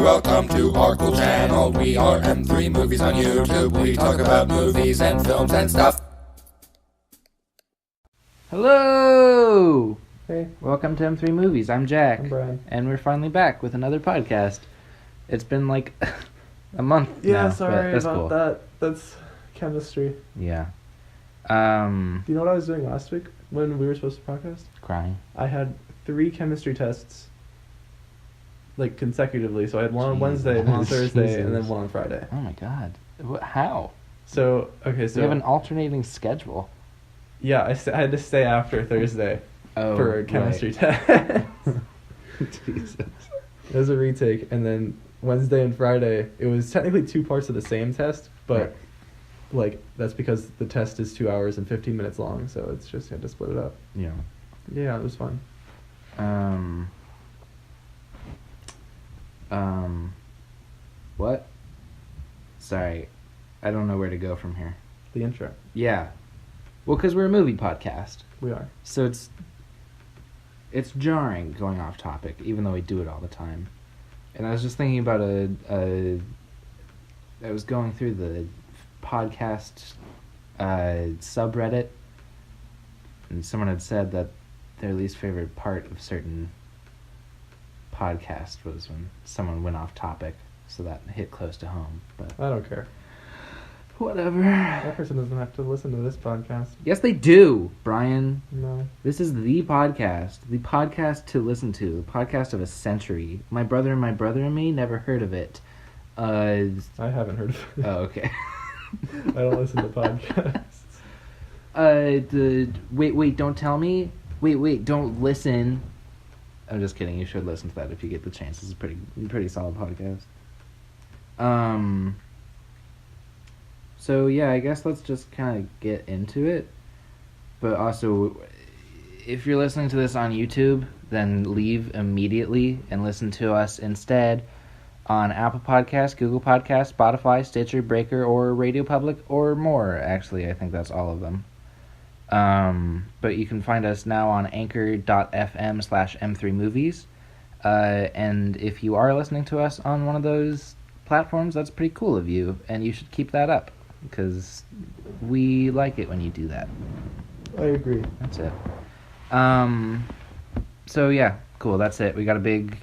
welcome to our cool channel. We are M3 Movies on YouTube. We talk about movies and films and stuff. Hello! Hey, Welcome to M3 Movies. I'm Jack. I'm Brian. And we're finally back with another podcast. It's been like a month Yeah, now, sorry but that's about cool. that. That's chemistry. Yeah. Do you know what I was doing last week when we were supposed to podcast? Crying. I had 3 chemistry tests, like consecutively. So I had one on Wednesday, one on Thursday, and then one on Friday. Oh my god. How? So, okay, so... You have an alternating schedule. Yeah, I had to stay after Thursday for a chemistry test. Jesus. It was a retake, and then Wednesday and Friday, it was technically 2 parts of the same test, but... Right. Like, that's because the test is 2 hours and 15 minutes long, so it's just, you had to split it up. Yeah. Yeah, it was fun. What? Sorry. I don't know where to go from here. The intro. Yeah. Well, because we're a movie podcast. We are. So it's jarring going off topic, even though we do it all the time. And I was just thinking about I was going through the podcast subreddit, and someone had said that their least favorite part of certain podcast was when someone went off topic, so that hit close to home. But I don't care. whatever. That person doesn't have to listen to this podcast. Yes, they do, Brian. No. This is the podcast to listen to, the podcast of a century. My brother and me, never heard of it. I haven't heard of it. Oh, okay. I don't listen to podcasts. Wait, don't tell me. Wait, don't listen. I'm just kidding. You should listen to that if you get the chance. It's a pretty solid podcast. So yeah, I guess let's just kind of get into it. But also, if you're listening to this on YouTube, then leave immediately and listen to us instead on Apple Podcasts, Google Podcasts, Spotify, Stitcher, Breaker, or Radio Public, or more. Actually, I think that's all of them. But you can find us now on anchor.fm/M3movies. And if you are listening to us on one of those platforms, that's pretty cool of you, and you should keep that up, because we like it when you do that. I agree. That's it. So yeah, cool, that's it. We got a big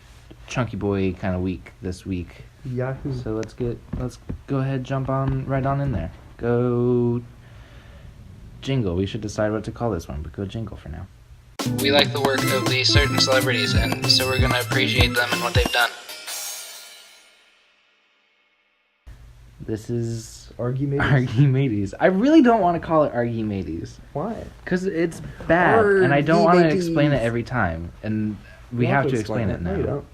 chunky boy kind of week this week. Yahoo. So let's go ahead, jump right on in there. Go jingle. We should decide what to call this one, but go jingle for now. We like the work of these certain celebrities, and so we're gonna appreciate them and what they've done. This is Arghh Ye Mateys. Arghh Ye Mateys. I really don't want to call it Arghh Ye Mateys. Why? Because it's bad, and I don't want to explain it every time, and we have to explain it now. No, you don't.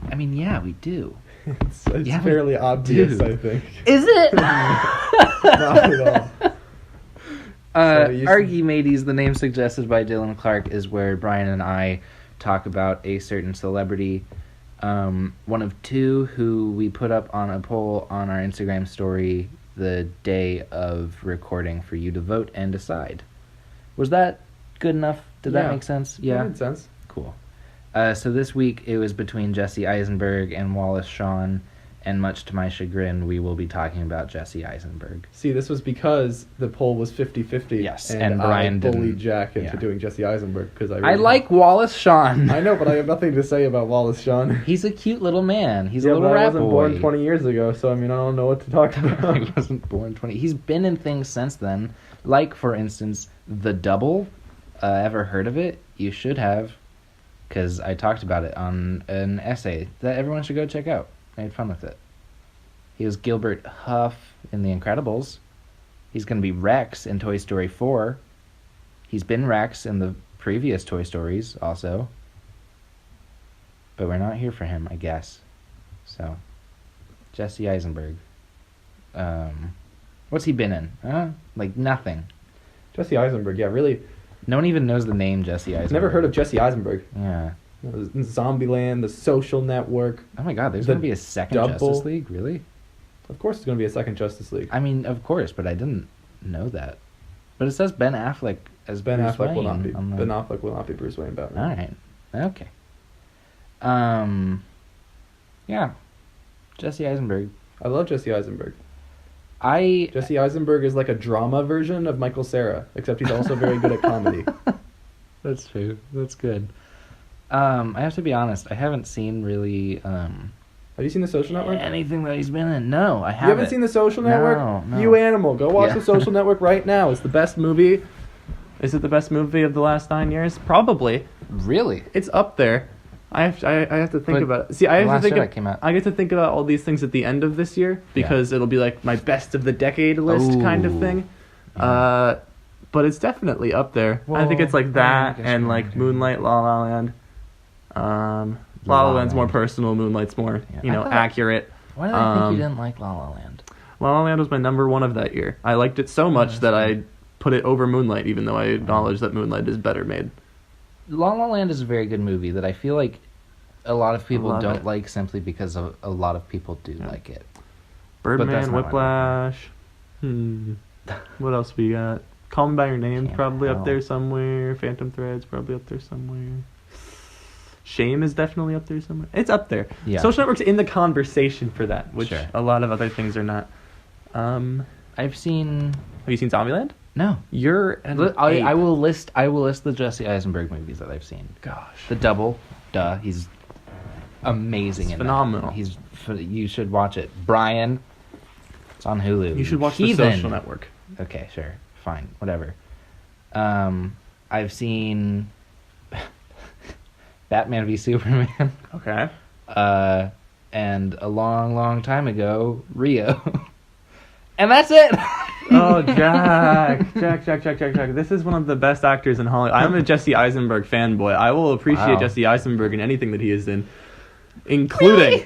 I mean, yeah, we do. It's Yeah, fairly we obvious, do. I think. Is it? Not at all. Arghh Ye Mateys, the name suggested by Dylan Clark, is where Brian and I talk about a certain celebrity, one of 2 who we put up on a poll on our Instagram story the day of recording for you to vote and decide. Was that good enough? Did that make sense? Yeah. That made sense. Cool. So this week it was between Jesse Eisenberg and Wallace Shawn, and much to my chagrin, we will be talking about Jesse Eisenberg. See, this was because the poll was 50-50. Yes, and Brian bullied didn't... Jack into doing Jesse Eisenberg because I like Wallace Shawn. I know, but I have nothing to say about Wallace Shawn. He's a cute little man. He's a Yeah, little but I rap wasn't boy. born 20 years ago, so I mean, I don't know what to talk about. He wasn't born 20. He's been in things since then. Like, for instance, The Double. Ever heard of it? You should have, because I talked about it on an essay that everyone should go check out. I had fun with it. He was Gilbert Huff in The Incredibles. He's going to be Rex in Toy Story 4. He's been Rex in the previous Toy Stories also. But we're not here for him, I guess. So, Jesse Eisenberg. What's he been in? Like nothing. Jesse Eisenberg, yeah, really. No one even knows the name Jesse Eisenberg. Never heard of Jesse Eisenberg. Yeah. Zombieland, The Social Network. Oh my god, there's going to be a second Double. Justice League? Really? Of course there's going to be a second Justice League. I mean, of course, but I didn't know that. But it says Ben Affleck as Ben Bruce Affleck Wayne will not be. on the... Ben Affleck will not be Bruce Wayne Batman. Alright. Okay. Yeah. Jesse Eisenberg. I love Jesse Eisenberg. I Jesse Eisenberg is like a drama version of Michael Cera, except he's also very good at comedy. That's true. That's good. I have to be honest. I haven't seen really Have you seen The Social Network? anything that he's been in. No, I haven't. You haven't seen The Social Network? No. You animal. Go watch Yeah. The Social Network right now. It's the best movie. Is it the best movie of the last 9 years? Probably. Really? It's up there. I have to think But about it. See, I have to Last think. Jedi came out. I get to think about all these things at the end of this year because it'll be like my best of the decade list kind of Ooh. thing. Yeah. But it's definitely up there. I think it's like Well, I that guess and you're like right. Moonlight, La La Land. La La Land's more personal. Moonlight's more Yeah. I thought- accurate. Why did I think you didn't like La La Land? La La Land was my number one of that year. I liked it so much that I put it over Moonlight, even though I acknowledge that Moonlight is better made. La La Land is a very good movie that I feel like a lot of people love don't it. like simply because a lot of people do like it. Birdman, that's not my Whiplash. What else we got? Call Me by Your Name, Can't probably up help. there somewhere. Phantom Thread's probably up there somewhere. Shame is definitely up there somewhere. It's up there. Yeah. Social Network's in the conversation for that, which Sure. a lot of other things are not. Have I've seen you seen Zombieland? no. You're an I ape. will list the Jesse Eisenberg movies that I've seen. Gosh. The Double, duh, he's amazing It's in phenomenal. that. You should watch it. Brian, it's on Hulu. You should watch Heathen. The Social Network. Okay, sure, fine, whatever. I've seen Batman v Superman, Okay. and a long, long time ago, Rio, and that's it. Oh, Jack. Jack. This is one of the best actors in Hollywood. I'm a Jesse Eisenberg fanboy. I will appreciate Wow. Jesse Eisenberg in anything that he is in, including.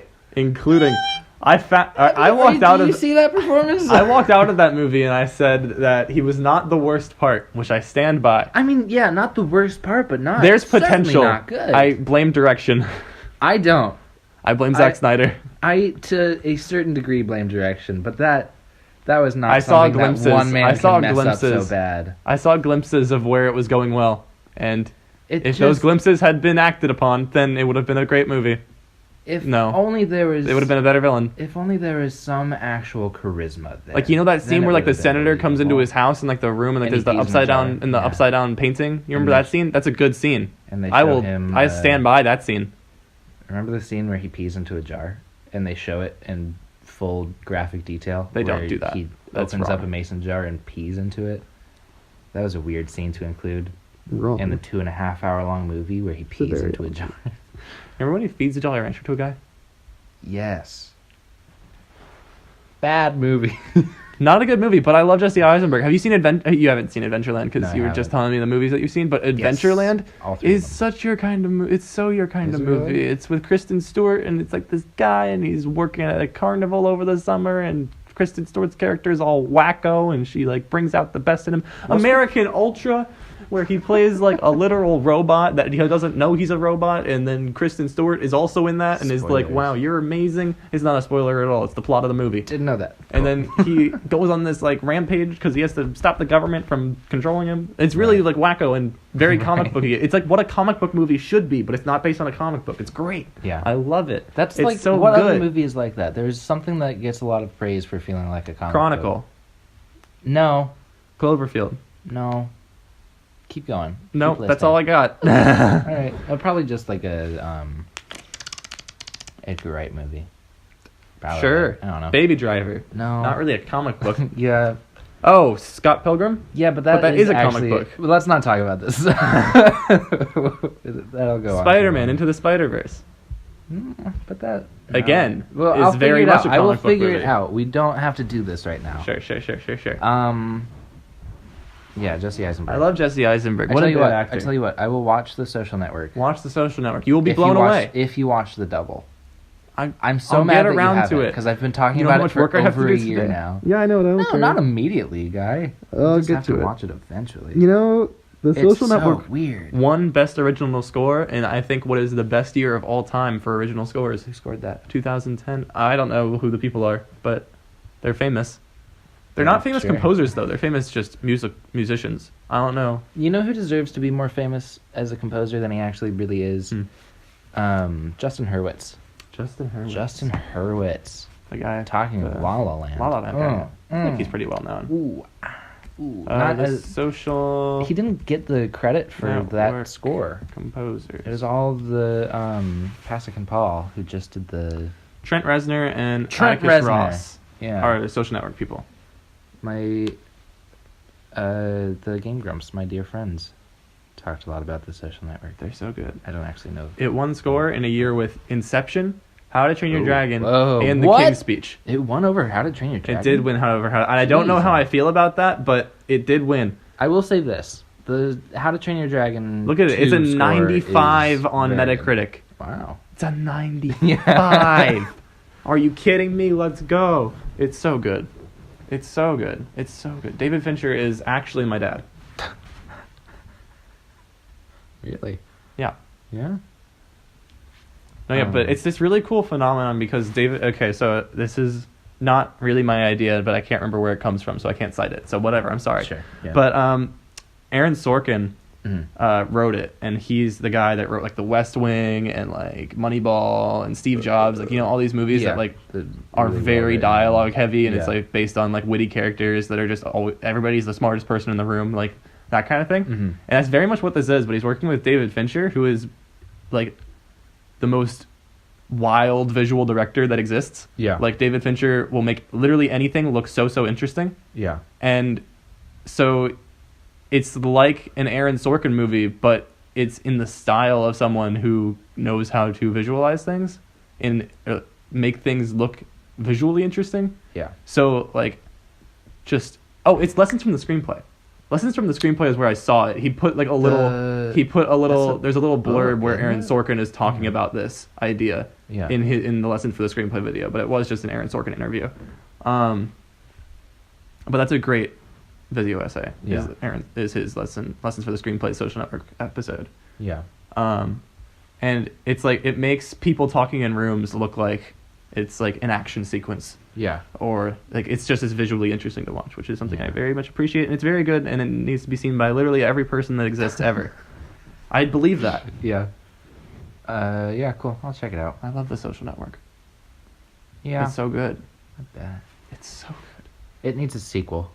I walked out Did you of. see that performance? I walked out of that movie and I said that he was not the worst part, which I stand by. I mean, yeah, not the worst part, but not. There's certainly potential. Not good. I blame direction. I don't. I blame Zack Snyder. I, to a certain degree, blame direction, but that was not I saw something glimpses. that one man I saw can mess glimpses. up so bad. I saw glimpses of where it was going well, and It if just, those glimpses had been acted upon, then it would have been a great movie. if no. only there was, It would have been a better villain. If only there was some actual charisma there. Like, you know that Then scene it where like the would have been senator comes into believable. his house and like the room and like And there's he the pees in the upside down jar. and the Yeah. upside down painting. You remember And that scene? That's a good scene. And they I show will. him. I stand by that scene. Remember the scene where he pees into a jar, and they show it in full graphic detail. They don't where do that. He That's opens wrong. up a mason jar and pees into it. That was a weird scene to include Wrong. in the 2.5 hour long movie where he pees very into a wrong. jar. Remember when he feeds a Jolly Rancher to a guy? Yes. Bad movie. Not a good movie, but I love Jesse Eisenberg. Have you seen You haven't seen Adventureland because No, I you were just haven't. telling me the movies that you've seen. But Adventureland All three is of them. such your kind of movie. It's so your kind Is of it movie. really? It's with Kristen Stewart, and it's like this guy, and he's working at a carnival over the summer, and Kristen Stewart's character is all wacko, and she like brings out the best in him. American Ultra, where he plays like a literal robot that he doesn't know he's a robot, and then Kristen Stewart is also in that, and is like, Spoilers. "Wow, you're amazing." It's not a spoiler at all. It's the plot of the movie. Didn't know that. And then he goes on this like rampage because he has to stop the government from controlling him. It's really like wacko and very comic booky. It's like what a comic book movie should be, but it's not based on a comic book. It's great. Yeah. I love it. That's it's like so what good. other movie is like that? There's something that gets a lot of praise for feeling like a comic Chronicle, book. No, Cloverfield. no. Keep going. No, Keep that's all I listing. got. All right, probably just like a Edgar Wright movie. Probably. Sure. I don't know. Baby Driver. No. Not really a comic book. Yeah. Oh, Scott Pilgrim. Yeah, but that is a comic actually, book. Well, let's not talk about this. That'll go on. Spider-Man Into the Spider-Verse. But that Again, Well, is I'll very figure it much out. a I will comic book figure movie. it out. We don't have to do this right now. Sure. Yeah, Jesse Eisenberg. I love Jesse Eisenberg. I What tell a you good what. actor. I tell you what. I will watch The Social Network. Watch The Social Network. You will be If blown you watch- away. If you watch The Double. I'm so I'll mad get that around you to haven't, it. because I've been talking You know how about it much for work I have to over do a year today? now. Yeah, I know. No, not immediately, guy. I'll You just get have to to it. watch it eventually. You know, The It's Social so Network weird. won Best Original Score, and I think what is the best year of all time for original scores. Who scored that? 2010. I don't know who the people are, but they're famous. They're Yeah, not famous sure. composers though. They're famous just musicians. I don't know. You know who deserves to be more famous as a composer than he actually really is? Justin Hurwitz. Justin Hurwitz. Justin Hurwitz. The guy Talking of La La Land. La La Land guy. I think Mm. he's pretty well known. Ooh. Not The as, social he didn't get the credit for Network that score. composers. It was all the Pasek and Paul who just did the Trent Reznor and Trent Atticus Reznor. Ross Yeah. are the Social Network people. My the Game Grumps, my dear friends, talked a lot about the Social Network. They're so good. I don't actually know. It won score in a year with Inception, How to Train Your Ooh. Dragon, Whoa. and The What? King's Speech. It won over How to Train Your Dragon. It did win, however, and I don't know how I feel about that, but it did win. I will say this: the How to Train Your Dragon. Look at it; it's a 2 score 95 is on very Metacritic. good. Wow. It's a 95. Are you kidding me? Let's go! It's so good. It's so good. It's so good. David Fincher is actually my dad. Really? Yeah. Yeah. No, yeah, but it's this really cool phenomenon because David. Okay, so this is not really my idea, but I can't remember where it comes from, so I can't cite it. So whatever. I'm sorry. Sure. Yeah. But Aaron Sorkin Mhm. wrote it, and he's the guy that wrote like The West Wing and like Moneyball and Steve Jobs, like all these movies that like are really very well-written. dialogue heavy, and it's Yeah. like based on like witty characters that are just always, everybody's the smartest person in the room, like that kind of thing. Mhm. And that's very much what this is. But he's working with David Fincher, who is like the most wild visual director that exists. Yeah. Like David Fincher will make literally anything look so interesting. Yeah. And so it's like an Aaron Sorkin movie, but it's in the style of someone who knows how to visualize things and make things look visually interesting. Yeah. So like just it's lessons from the screenplay. Lessons from the screenplay is where I saw it. He put like a little there's a little blurb where Aaron Sorkin is talking about this idea Yeah. in the lesson for the screenplay video, but it was just an Aaron Sorkin interview. But that's a great video essay. Yeah. Is his lessons for the screenplay social network episode. Yeah. And it's like it makes people talking in rooms look like it's like an action sequence. Yeah. Or like it's just as visually interesting to watch, which is something I very much appreciate, and it's very good, and it needs to be seen by literally every person that exists ever. I believe that. Yeah. Yeah, cool. I'll check it out. I love The Social Network. Yeah. It's so good. Not bad. It's so good. It needs a sequel.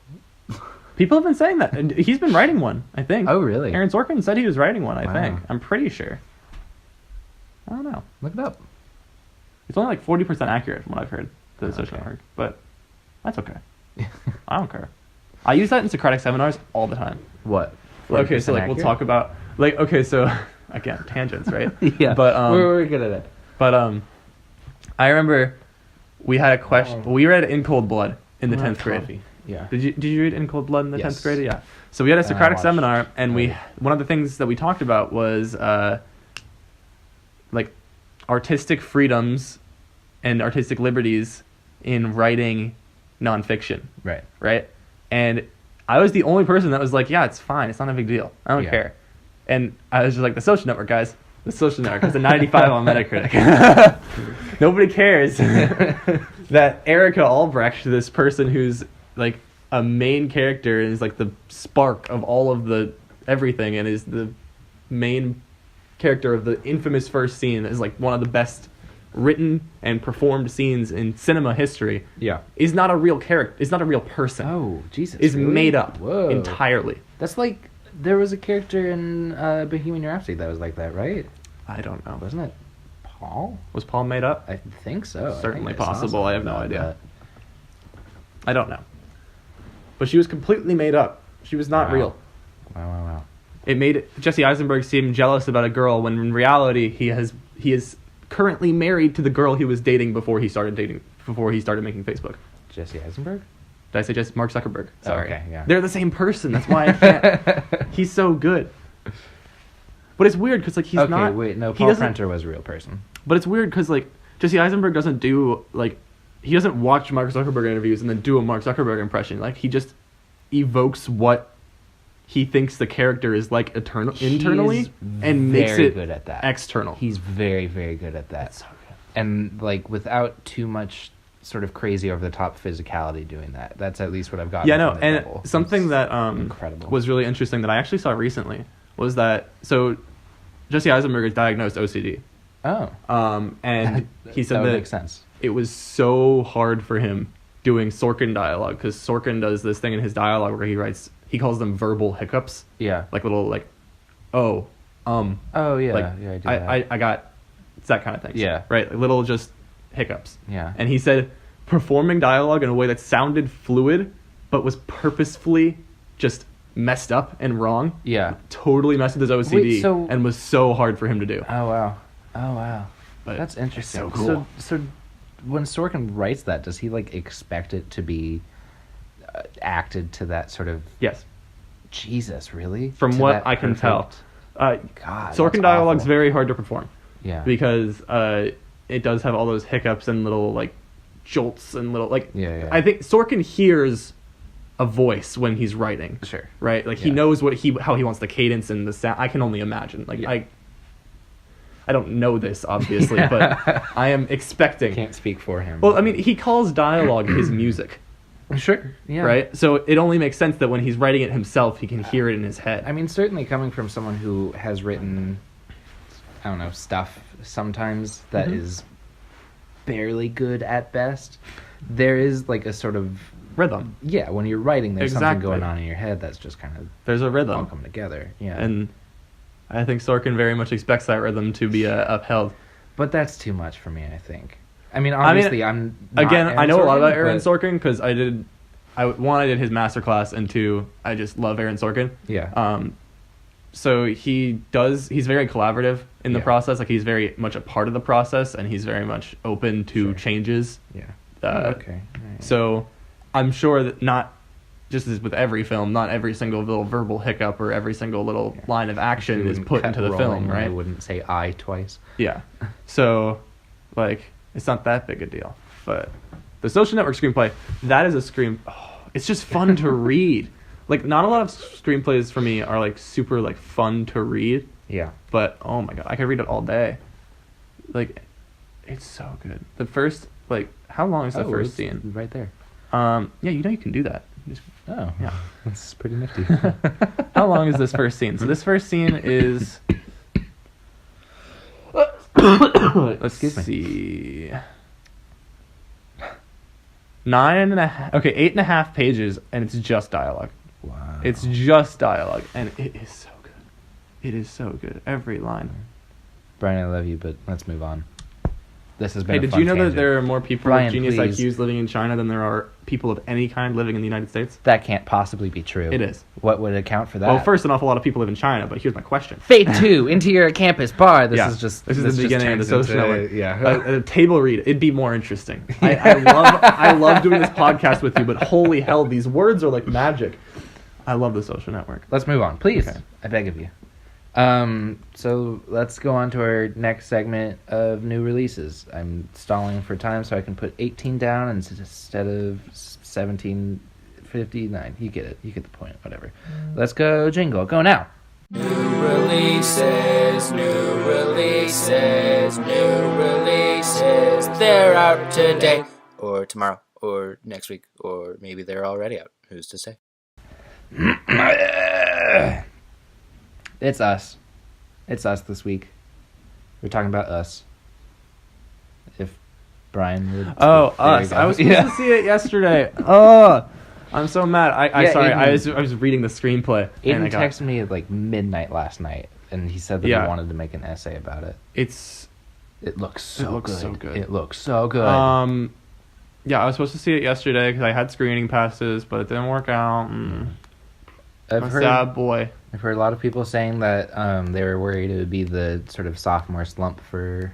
People have been saying that, and he's been writing one, I think. Oh, really? Aaron Sorkin said he was writing one, I Wow. think. I'm pretty sure. I don't know. Look it up. It's only like 40% accurate from what I've heard, The Social Okay. Network, but that's okay. I don't care. I use that in Socratic seminars all the time. What? Okay, so like 40% we'll talk about like so again tangents, right? Yeah. But we're good at it. But I remember we had a question. We read In Cold Blood in the 10th grade. Coffee. Yeah. Did you read In Cold Blood in the 10th Yes. grade? Yeah. So we had a And I Socratic watched seminar, and it. one of the things that we talked about was like artistic freedoms and artistic liberties in writing nonfiction. Right. Right? And I was the only person that was like, yeah, it's fine. It's not a big deal. I don't Yeah. care. And I was just like, The Social Network, guys. The Social Network. It's a 95 on Metacritic. Nobody cares that Erica Albrecht, this person who's like a main character and is like the spark of all of the everything and is the main character of the infamous first scene, is like one of the best written and performed scenes in cinema history, Yeah. is not a real character, is not a real person. Oh, Jesus. Is really? made up Whoa. entirely. That's like there was a character in Bohemian Rhapsody that was like that, right? I don't know. Wasn't it Paul? Was Paul made up? I think so. I Certainly think I saw possible. I have no something about idea. I don't know. But she was completely made up. She was not Wow. real. that. Wow. It made Jesse Eisenberg seem jealous about a girl when in reality he is currently married to the girl he was dating before he started making Facebook. Jesse Eisenberg? Did I say just Mark Zuckerberg? Sorry. Okay, yeah. They're the same person. That's why I can't. He's so good. But it's weird because like he's okay, not. wait, no, he Paul doesn't- Prenter was a real person. But it's weird because like Jesse Eisenberg doesn't do like he doesn't watch Mark Zuckerberg interviews and then do a Mark Zuckerberg impression. Like he just evokes what he thinks the character is like internally He's and makes very it good at that. external. He's very, very good at that. That's so good. And like without too much sort of crazy over the top physicality doing that. That's at least what I've gotten. Yeah, no, from the and Devil. something He's that incredible. was really interesting that I actually saw recently was that so Jesse Eisenberg is diagnosed OCD, Oh. And he said that would that make sense. it was so hard for him doing Sorkin dialogue, because Sorkin does this thing in his dialogue where he calls them verbal hiccups, Yeah. like little oh yeah. like Yeah, I do that. I got, it's that kind of thing. Yeah. Right, like little just hiccups. Yeah. And he said performing dialogue in a way that sounded fluid but was purposefully just messed up and wrong. Yeah. Totally messed with his OCD. Wait, and was so hard for him to do. Oh wow. But That's interesting. it's so cool. So when Sorkin writes that, does he like expect it to be acted to that sort of? Yes. Jesus, really? From To what that I can tell. perfect- Sorkin God, that's dialogue's awful. very hard to perform. Yeah. Because it does have all those hiccups and little like jolts and little like. Yeah. I think Sorkin hears a voice when he's writing. Sure. Right? Like he Yeah. knows how he wants the cadence and the sound. I can only imagine. Like Yeah. I don't know this obviously, but I am expecting. Can't speak for him. Well, I mean, he calls dialogue his music. Sure. Yeah. Right? So it only makes sense that when he's writing it himself, he can hear it in his head. I mean, certainly coming from someone who has written, I don't know, stuff sometimes that is barely good at best, there is like a sort of Rhythm. Yeah, when you're writing, there's Exactly. something going on in your head that's just kind of There's a all rhythm. come together. Yeah. And I think Sorkin very much expects that rhythm to be upheld. But that's too much for me, I think. I mean, obviously, I'm not Again, Aaron I know a lot Sorkin, about Aaron but- Sorkin because I did his masterclass, and two, I just love Aaron Sorkin. Yeah. So he's very collaborative in the Yeah. process. Like he's very much a part of the process, and he's very much open to Sure. changes. Yeah. Okay. Right. So I'm sure that not just as with every film, not every single little verbal hiccup or every single little line of You action is wouldn't put cut into the rolling, film, I right? wouldn't say I twice. Yeah. So, like, it's not that big a deal. But the Social Network screenplay, that is it's just fun to read. Like, not a lot of screenplays for me are, like, super, like, fun to read. Yeah. But, oh my god, I could read it all day. Like, it's so good. The first, like, how long is the first it's scene? right there. Yeah, you can do that. Just, Oh. yeah. That's pretty nifty. How long is this first scene? So this first scene is... Let's Excuse me. see. 8.5 pages, and it's just dialogue. Wow. It's just dialogue, and it is so good. It is so good. Every line. Brian, I love you, but let's move on. This has been Hey, a did fun you know that tangent. there are more people Brian, with genius please. IQs living in China than there are people of any kind living in the United States? That can't possibly be true. It is. What would account for that? Well, first, an awful lot of people live in China, but here's my question. Fate 2, Interior Campus Bar. This is this is this the beginning of the turns Social into- Network. Yeah. A table read. It'd be more interesting. I love doing this podcast with you, but holy hell, these words are like magic. I love the Social Network. Let's move on, please. Okay. I beg of you. So let's go on to our next segment of new releases. I'm stalling for time so I can put 18 down instead of 17:59. You get it. You get the point. Whatever. Let's go jingle. Go now. New releases, new releases, new releases. They're out today, or tomorrow, or next week, or maybe they're already out. Who's to say? It's us. It's us this week. We're talking about us. If Brian would. Oh, There you us. go. I was supposed Yeah. to see it yesterday. Oh, I'm so mad. Yeah, Sorry. Aiden- I was reading the screenplay. and I Aiden got, texted me at like midnight last night, and he said that Yeah. he wanted to make an essay about it. It's It looks so looks good. so good. It looks so good. yeah. I was supposed to see it yesterday because I had screening passes, but it didn't work out. I'm a sad boy. I've heard a lot of people saying that they were worried it would be the sort of sophomore slump for.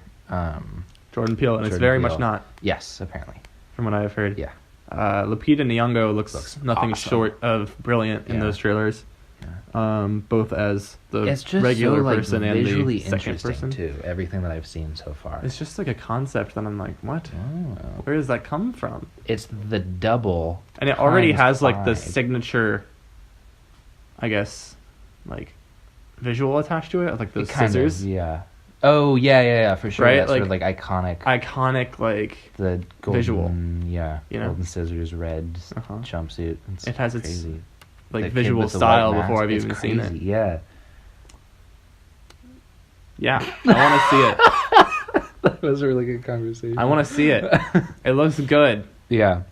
Jordan Peele, and it's Jordan very Peele. much not, Yes, apparently. from what I've heard. Yeah. Lupita Nyong'o looks nothing awesome. short of brilliant in Yeah. those trailers. Both as the It's just regular so, like, person and visually the second interesting person. too. Everything that I've seen so far. It's just like a concept that I'm like, what? Oh. Where does that come from? It's the double. And it already times has like the five. signature, I guess, like visual attached to it, of like those It kind of, scissors. yeah. Oh yeah, for sure. Right? That sort of Like- like iconic. Iconic, like The golden, visual. Yeah. You know? Golden scissors, red Uh-huh. jumpsuit. It's It has its, crazy. like The kid visual with the style white before mask, I've it's even seen crazy, it. Yeah. Yeah, I want to see it. That was a really good conversation. I want to see it. It looks good. Yeah.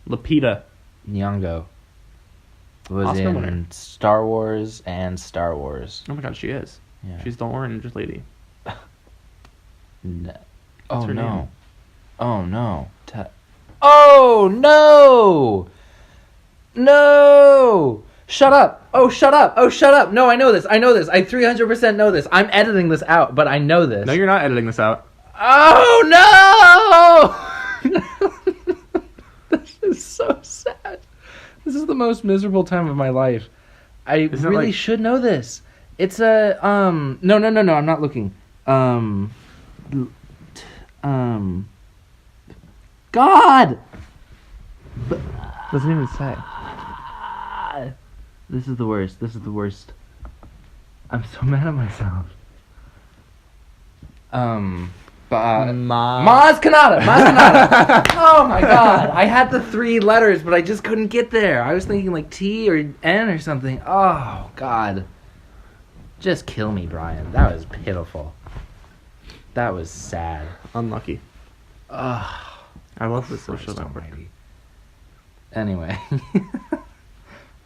Lupita. Nyong'o was Oscar in winner. Star Wars and Star Wars. Oh my god, she is. Yeah. She's the orange lady. No. Oh her no. name? Oh no. Oh no! No! Shut up! Oh, shut up! Oh, shut up! No, I know this. I 300% know this. I'm editing this out, but I know this. No, you're not editing this out. Oh no! This is so sad. This is the most miserable time of my life. I Isn't it really like- should know this. It's a no, I'm not looking. God! Doesn't even say. This is the worst. I'm so mad at myself. Maz Kanata. Oh my god. I had the 3 letters, but I just couldn't get there. I was thinking like T or N or something. Oh god. Just kill me, Brian. That was pitiful. That was sad. Unlucky. Ugh. I love the social Christ network. almighty. Anyway.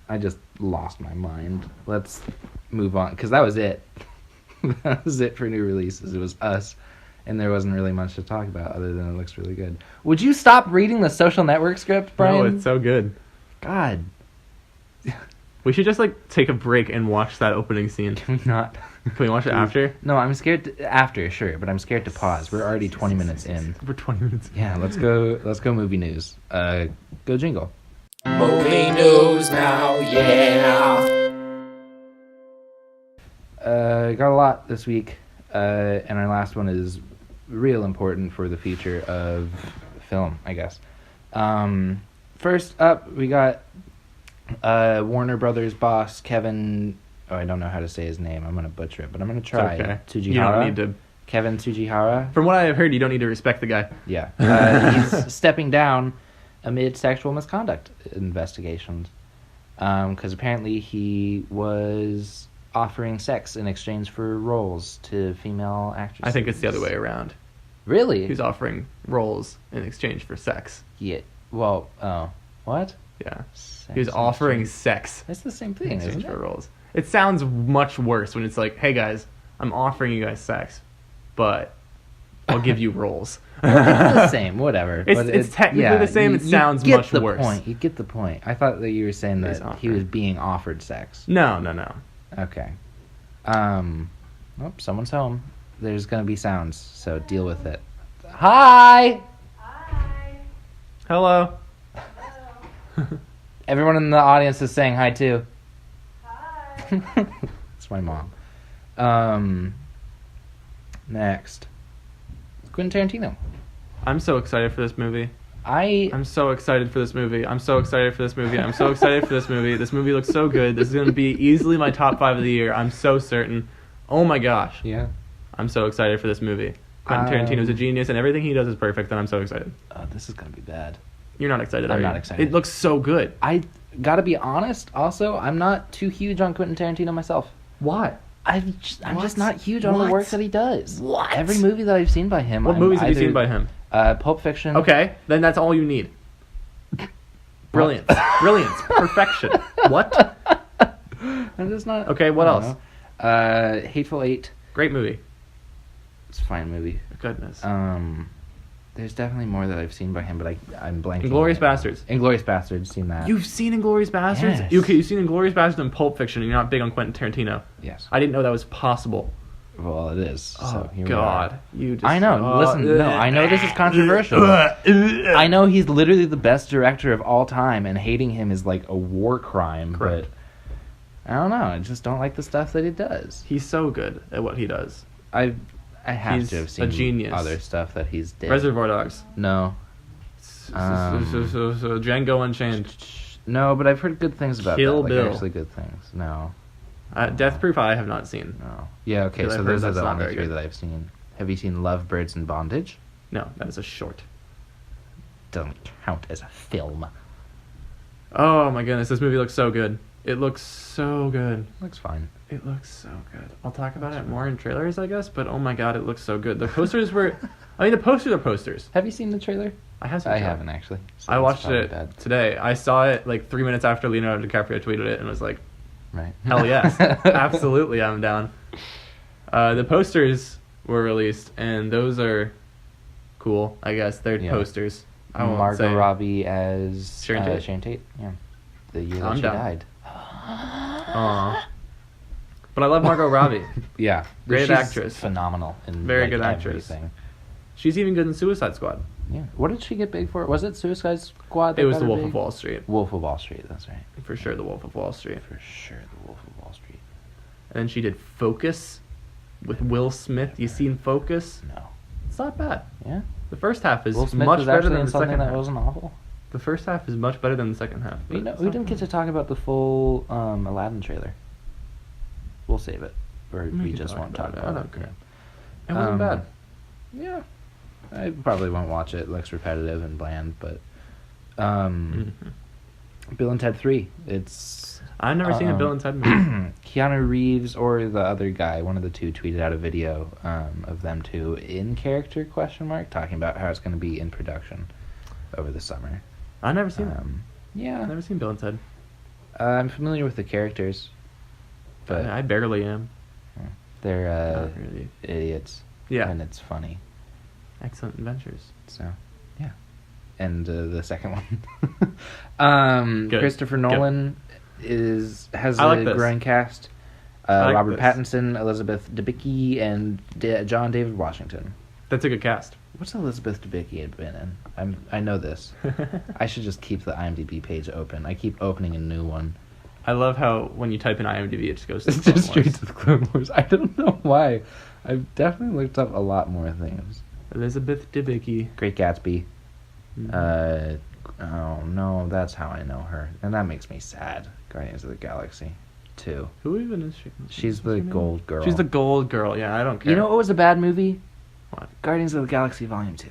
I just lost my mind. Let's move on, because that was it. That was it for new releases. It was us, and there wasn't really much to talk about other than it looks really good. Would you stop reading the Social Network script, Brian? No, it's so good. God. We should just like take a break and watch that opening scene. Can we not? Can we watch it after? No, I'm scared to, after, sure, but I'm scared to pause. We're already 20 minutes in. For 20 minutes. Yeah, let's go movie news. Go jingle. Movie news now, yeah. Got a lot this week, and our last one is real important for the future of film, I guess. First up, we got Warner Brothers boss Kevin. Oh, I don't know how to say his name. I'm gonna butcher it, but I'm gonna try. It's okay. Tsujihara. You don't need to. Kevin Tsujihara. From what I have heard, you don't need to respect the guy. Yeah, he's stepping down amid sexual misconduct investigations, because apparently he was offering sex in exchange for roles to female actresses. I think it's the other way around. Really? He's offering roles in exchange for sex. Yeah. Well, oh, what? Yeah. Sex He was in offering exchange- sex That's the same in thing, exchange isn't for it? roles. It sounds much worse when it's like, hey guys, I'm offering you guys sex, but I'll give you roles. It's the same, whatever. It's- but it's technically the same, it sounds get much the worse. Point. You get the point. I thought that you were saying He's that he was offering. being offered sex. No. Okay. Oh, someone's home. There's gonna be sounds, so deal with it. Hi! Hello. Everyone in the audience is saying hi too. Hi. It's my mom. Next. Quentin Tarantino. I'm so excited for this movie. I'm so excited for this movie. I'm so excited for this movie. I'm so excited for this movie. This movie looks so good. This is going to be easily my top 5 of the year. I'm so certain. Oh my gosh. Yeah. I'm so excited for this movie. Quentin Tarantino's a genius and everything he does is perfect and I'm so excited. This is gonna be bad. You're not excited, I'm are you? not excited. It looks so good. I gotta be honest. Also, I'm not too huge on Quentin Tarantino myself. Why? I'm What? just not huge on the What? work that he does. What? Every movie that I've seen by him. What I'm movies have you either- seen by him? Pulp Fiction. Okay, then that's all you need. Brilliance. Brilliance. Perfection. What? I'm just not. Okay, what I don't else? know. Hateful Eight. Great movie. It's a fine movie. Goodness. There's definitely more that I've seen by him, but I'm blanking. Inglourious right now. Bastards. Inglourious Bastards. Seen that? You've seen Inglourious Bastards? Yes. Okay, you've seen Inglourious Bastards and Pulp Fiction and you're not big on Quentin Tarantino. Yes. I didn't know that was possible. Well, it is. So here we God. are. You just I know. Listen, no, I know this is controversial. I know he's literally the best director of all time, and hating him is like a war crime. Correct. But I don't know. I just don't like the stuff that he does. He's so good at what he does. I have He's to have a seen genius. other stuff that he's did. Reservoir Dogs. No, So Django Unchained. no, but I've heard good things about Kill that. Bill. Like actually good things. No, Death Proof I have not seen. no. Yeah, okay. 'Cause So I've heard those are that's the not only very 3 good. that I've seen. Have you seen Love, Birds, and Bondage? No, that is a short. Doesn't count as a film. Oh my goodness, this movie looks so good. It looks so good. Looks fine. It looks so good. I'll talk about it more in trailers, I guess, but oh my god, it looks so good. The posters were... I mean, the posters are posters. Have you seen the trailer? I have seen the I trailer. haven't, actually. So I that's watched probably it bad. today. I saw it like 3 minutes after Leonardo DiCaprio tweeted it and was like, Right. hell yes. Absolutely, I'm down. The posters were released, and those are cool, I guess. They're Yeah. posters. I won't Margot say. Robbie as Sharon Tate? Sharon Tate. Yeah. The year that I'm she down. died. Aw. But I love Margot Robbie. Yeah. Great She's actress. Phenomenal. In, Very like, good actress. everything. She's even good in Suicide Squad. Yeah. What did she get big for? Was it Suicide Squad? that It was got The her Wolf big? of Wall Street. Wolf of Wall Street. That's right. For sure, The Wolf of Wall Street. For sure, the Wolf of Wall Street. And then she did Focus with Will Smith. You seen Focus? No. It's not bad. Yeah. The first half is Will Smith much was better actually than in the something second that half. wasn't awful. The first half is much better than the second half. We but it's we not didn't get bad. to talk about the full Aladdin trailer. We'll save it, or We we can just talk won't talk about it. about I it. don't care. It wasn't bad. Yeah, I probably won't watch it. It looks repetitive and bland, but Bill and Ted 3. It's I've never seen a Bill and Ted movie. Keanu Reeves or the other guy, one of the two, tweeted out a video of them two in character ? Talking about how it's going to be in production over the summer. I've never seen it. Yeah, I've never seen Bill and Ted. I'm familiar with the characters, but I barely am. they're Not really. idiots. Yeah. And it's funny. Excellent Adventures. So, yeah. And the second one. Good. Christopher Nolan has I like a this. growing cast. I like Robert this. Pattinson, Elizabeth Debicki, and John David Washington. That's a good cast. What's Elizabeth Debicki been in? I know this. I should just keep the IMDb page open. I keep opening a new one. I love how when you type in IMDb, it just goes to It's the Clone just straight Wars. to the Clone Wars. I don't know why. I've definitely looked up a lot more things. Elizabeth Debicki. Great Gatsby. Mhm. Oh no, that's how I know her, and that makes me sad. Guardians of the Galaxy 2. Who even is she? She's What's the her name? gold girl. She's the gold girl. Yeah, I don't care. You know what was a bad movie? What? Guardians of the Galaxy Volume 2.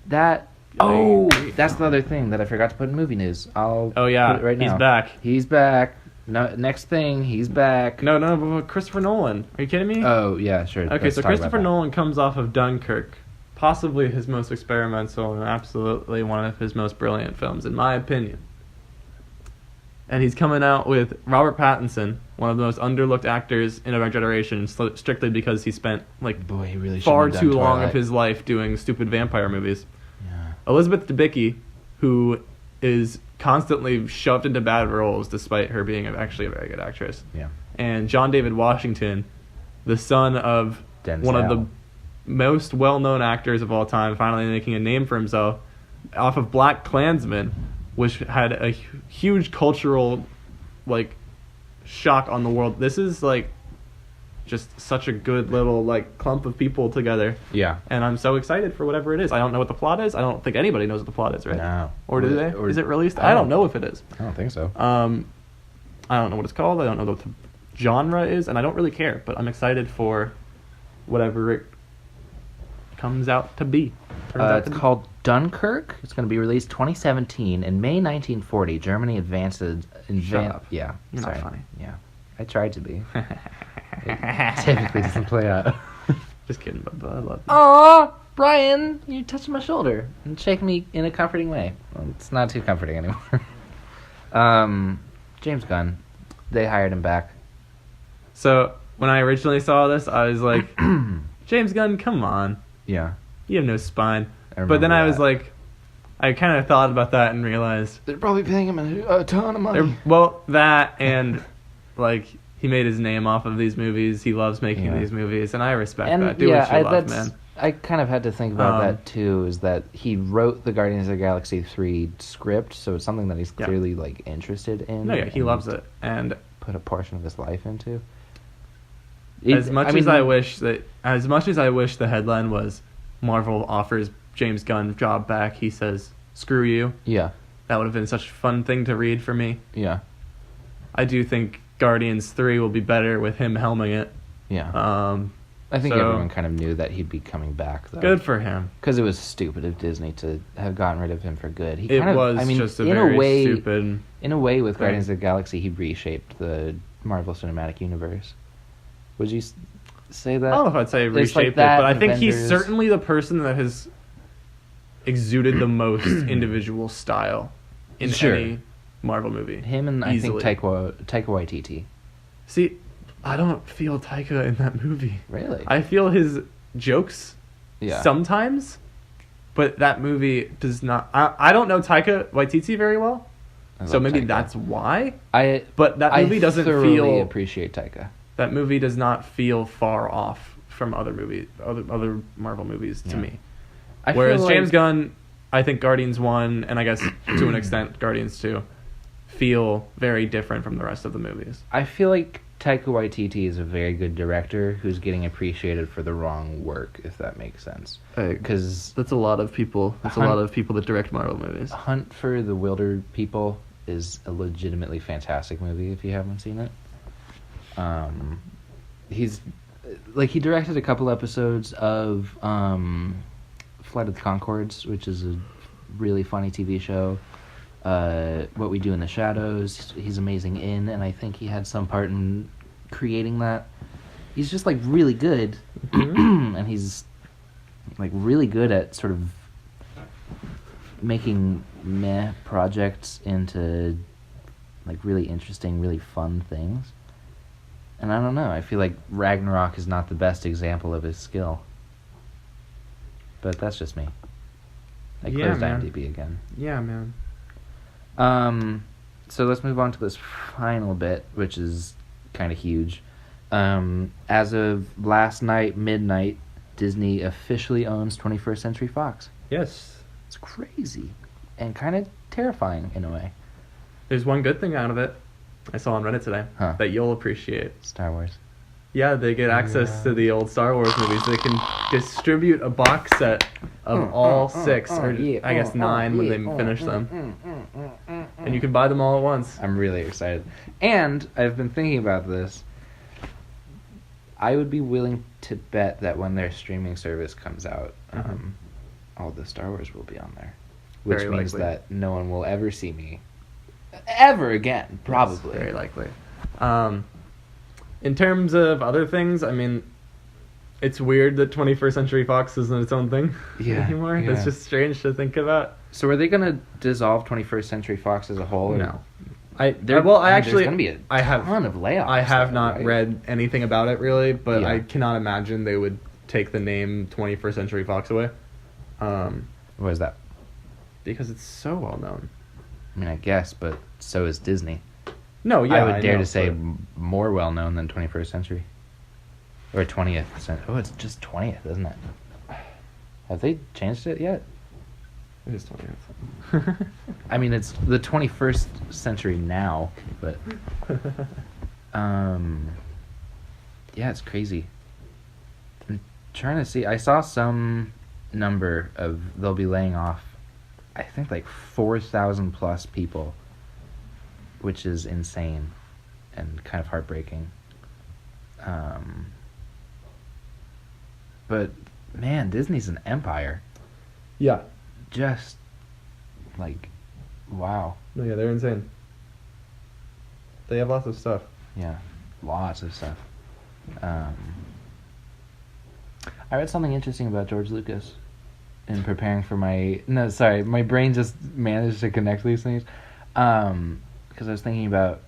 That. I Oh, agree. that's the other thing that I forgot to put in movie news. I'll Oh yeah, put it right now. he's back. He's back. No, next thing, he's back. No, but Christopher Nolan. Are you kidding me? Oh yeah, sure. Okay, Let's so talk about Christopher that. Nolan comes off of Dunkirk, possibly his most experimental and absolutely one of his most brilliant films, in my opinion. And he's coming out with Robert Pattinson, one of the most underlooked actors in our generation, strictly because he spent like Boy, he really far shouldn't have too done long Twilight. of his life doing stupid vampire movies. Yeah. Elizabeth Debicki, who is constantly shoved into bad roles despite her being actually a very good actress. Yeah. And John David Washington, the son of Denzel. one of the most well-known actors of all time, finally making a name for himself off of Black Klansman, which had a huge cultural like shock on the world. This is like just such a good little like clump of people together, Yeah. and I'm so excited for whatever it is. I don't know what the plot is. I don't think anybody knows what the plot is, right? No. Or do they? Or- Is it released? I I don't don't- know if it is. I don't think so. I don't know what it's called. I don't know what the genre is, and I don't really care. But I'm excited for whatever it comes out to be. Turns out It's to be. called Dunkirk. It's going to be released 2017. In May 1940, Germany advanced. Shut up. Yeah. You're not sorry. funny. Yeah. I tried to be. It typically doesn't play out. Just kidding, but I love you. Aw, Brian, you touched my shoulder and shaking me in a comforting way. Well, it's not too comforting anymore. James Gunn, they hired him back. So when I originally saw this, I was like, James Gunn, come on, Yeah. you have no spine. I But then remember I was that. like, I kind of thought about that and realized, They're probably paying him a ton of money. well, that and like he made his name off of these movies. He loves making Yeah. these movies, and I respect And that. Do yeah, what you love, that's, man. I kind of had to think about Um, that too. Is that he wrote the Guardians of the Galaxy 3 script, so it's something that he's Yeah. clearly like interested in. No, yeah, he and loves it, and Put a portion of his life into. as much as I wish the headline was Marvel offers James Gunn job back, he says screw you. Yeah, That would have been such a fun thing to read for me. yeah, I do think Guardians 3 will be better with him helming it. yeah. I think So- everyone kind of knew that he'd be coming back, though. Good for him. Because it was stupid of Disney to have gotten rid of him for good. He It kind of, was I mean, just a in very a way, stupid. in a way, with thing. Guardians of the Galaxy, he reshaped the Marvel Cinematic Universe. Would you say that? I don't know if I'd say It's like reshaped it, that, but I think he's Avengers. certainly the person that has exuded the most individual style in Sure. any Marvel movie. Him and Easily. I think Taika Waititi. See, I don't feel Taika in that movie. Really? I feel his jokes Yeah. sometimes, but that movie does not. I don't know Taika Waititi very well, I so love maybe Taika. that's why. I But that movie doesn't thoroughly feel. appreciate Taika. That movie does not feel far off from other other Marvel movies to Yeah. me. I Whereas feel James like- Gunn, I think Guardians 1, and I guess to an extent Guardians 2, feel very different from the rest of the movies. I feel like Taika Waititi is a very good director who's getting appreciated for the wrong work, if that makes sense. Because That's a lot of people. That's a lot of people that direct Marvel movies. Hunt for the Wilder People is a legitimately fantastic movie if you haven't seen it. He's like, he directed a couple episodes of Flight of the Conchords, which is a really funny TV show. What We Do in the Shadows, he's amazing in, and I think he had some part in creating that. He's just like really good, and he's like really good at sort of making meh projects into like really interesting, really fun things. And I don't know, I feel like Ragnarok is not the best example of his skill. But that's just me. I Yeah, closed man. IMDb again. Yeah, man. So let's move on to this final bit, which is kind of huge. As of last night, midnight, Disney officially owns 21st Century Fox. Yes. It's crazy and kind of terrifying in a way. There's one good thing out of it. I saw on Reddit today Huh. that you'll appreciate. Star Wars. Yeah, they get access to the old Star Wars movies. They can distribute a box set of all six, or I guess 9 when they finish them. And you can buy them all at once. I'm really excited. And I've been thinking about this. I would be willing to bet that when their streaming service comes out, all the Star Wars will be on there. Which Very means likely. that no one will ever see me. Ever again, probably. Yes, very likely. In terms of other things, I mean, it's weird that 21st Century Fox isn't its own thing anymore. yeah. It's just strange to think about. So are they going to dissolve 21st Century Fox as a whole? or- No. There- Well, I mean, actually, there's going to be I a have, ton of layoffs. I have though, not right? read anything about it really, but Yeah. I cannot imagine they would take the name 21st Century Fox away, What is that? because it's so well known. I mean, I guess, but so is Disney. No, yeah, I would dare know, to say but- more well known than 21st Century. Or 20th century. Oh, it's just 20th, isn't it? Have they changed it yet? It is 20th. I mean, it's the 21st century now, but yeah, it's crazy. I'm trying to see. I saw some number of they'll be laying off, I think like 4,000 plus people, which is insane and kind of heartbreaking. But man, Disney's an empire. Yeah. Just like, wow. No, yeah, they're insane. They have lots of stuff. Yeah, lots of stuff. I read something interesting about George Lucas in preparing for my... No, sorry, my brain just managed to connect these things. Because I was thinking about,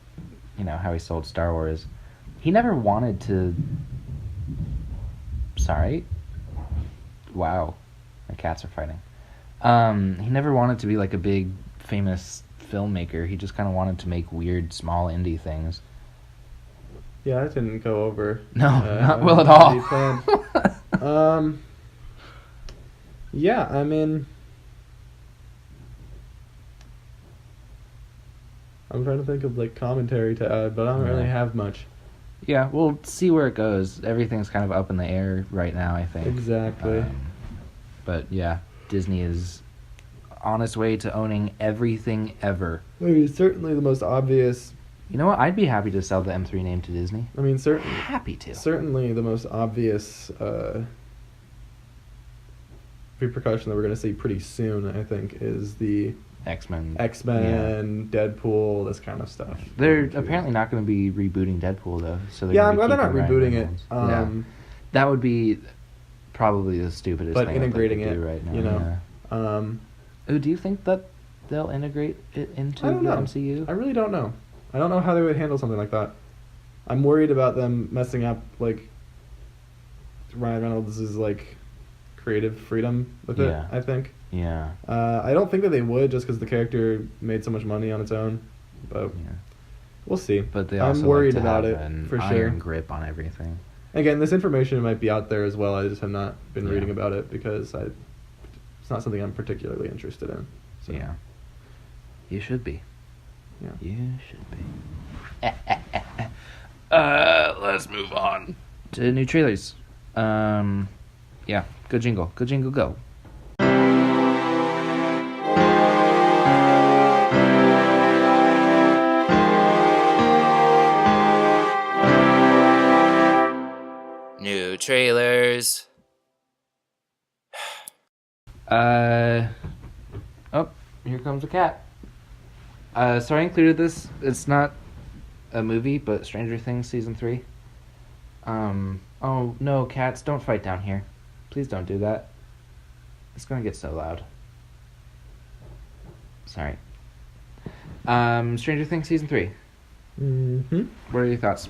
how he sold Star Wars. He never wanted to... Sorry? Wow. My cats are fighting. He never wanted to be like a big, famous filmmaker. He just kind of wanted to make weird, small indie things. Yeah, that didn't go over. No, not well at all. Yeah, I mean, I'm trying to think of like commentary to add, but I don't really have much. Yeah, we'll see where it goes. Everything's kind of up in the air right now, I think. Exactly. But yeah, Disney is on its way to owning everything ever. I mean, certainly the most obvious You know what? I'd be happy to sell the M3 name to Disney. I mean, Happy to. certainly the most obvious repercussion that we're going to see pretty soon, I think, is the X-Men, Deadpool, this kind of stuff. They're apparently not going to be rebooting Deadpool though. So I'm glad they're not rebooting it. That would be probably the stupidest but thing integrating that they it, could do right now. you know. Oh, do you think that they'll integrate it into I the don't know. MCU? I really don't know. I don't know how they would handle something like that. I'm worried about them messing up, like, Ryan Reynolds' like creative freedom with it. I think. Yeah. I don't think that they would, just because the character made so much money on its own, but we'll see. But they also I'm worried like to about have it an for sure. iron grip on everything. Again, this information might be out there as well. I just have not been Yeah. reading about it because it's not something I'm particularly interested in. So. Yeah. You should be. Yeah. You should be. Let's move on to new trailers. Yeah. Good jingle. Good jingle. Go. New trailers. Oh, here comes a cat. So I included this. It's not a movie, but Stranger Things season 3. Oh no, cats, don't fight down here. Please don't do that. It's gonna get so loud. Sorry. Stranger Things season 3. Mm-hmm. What are your thoughts?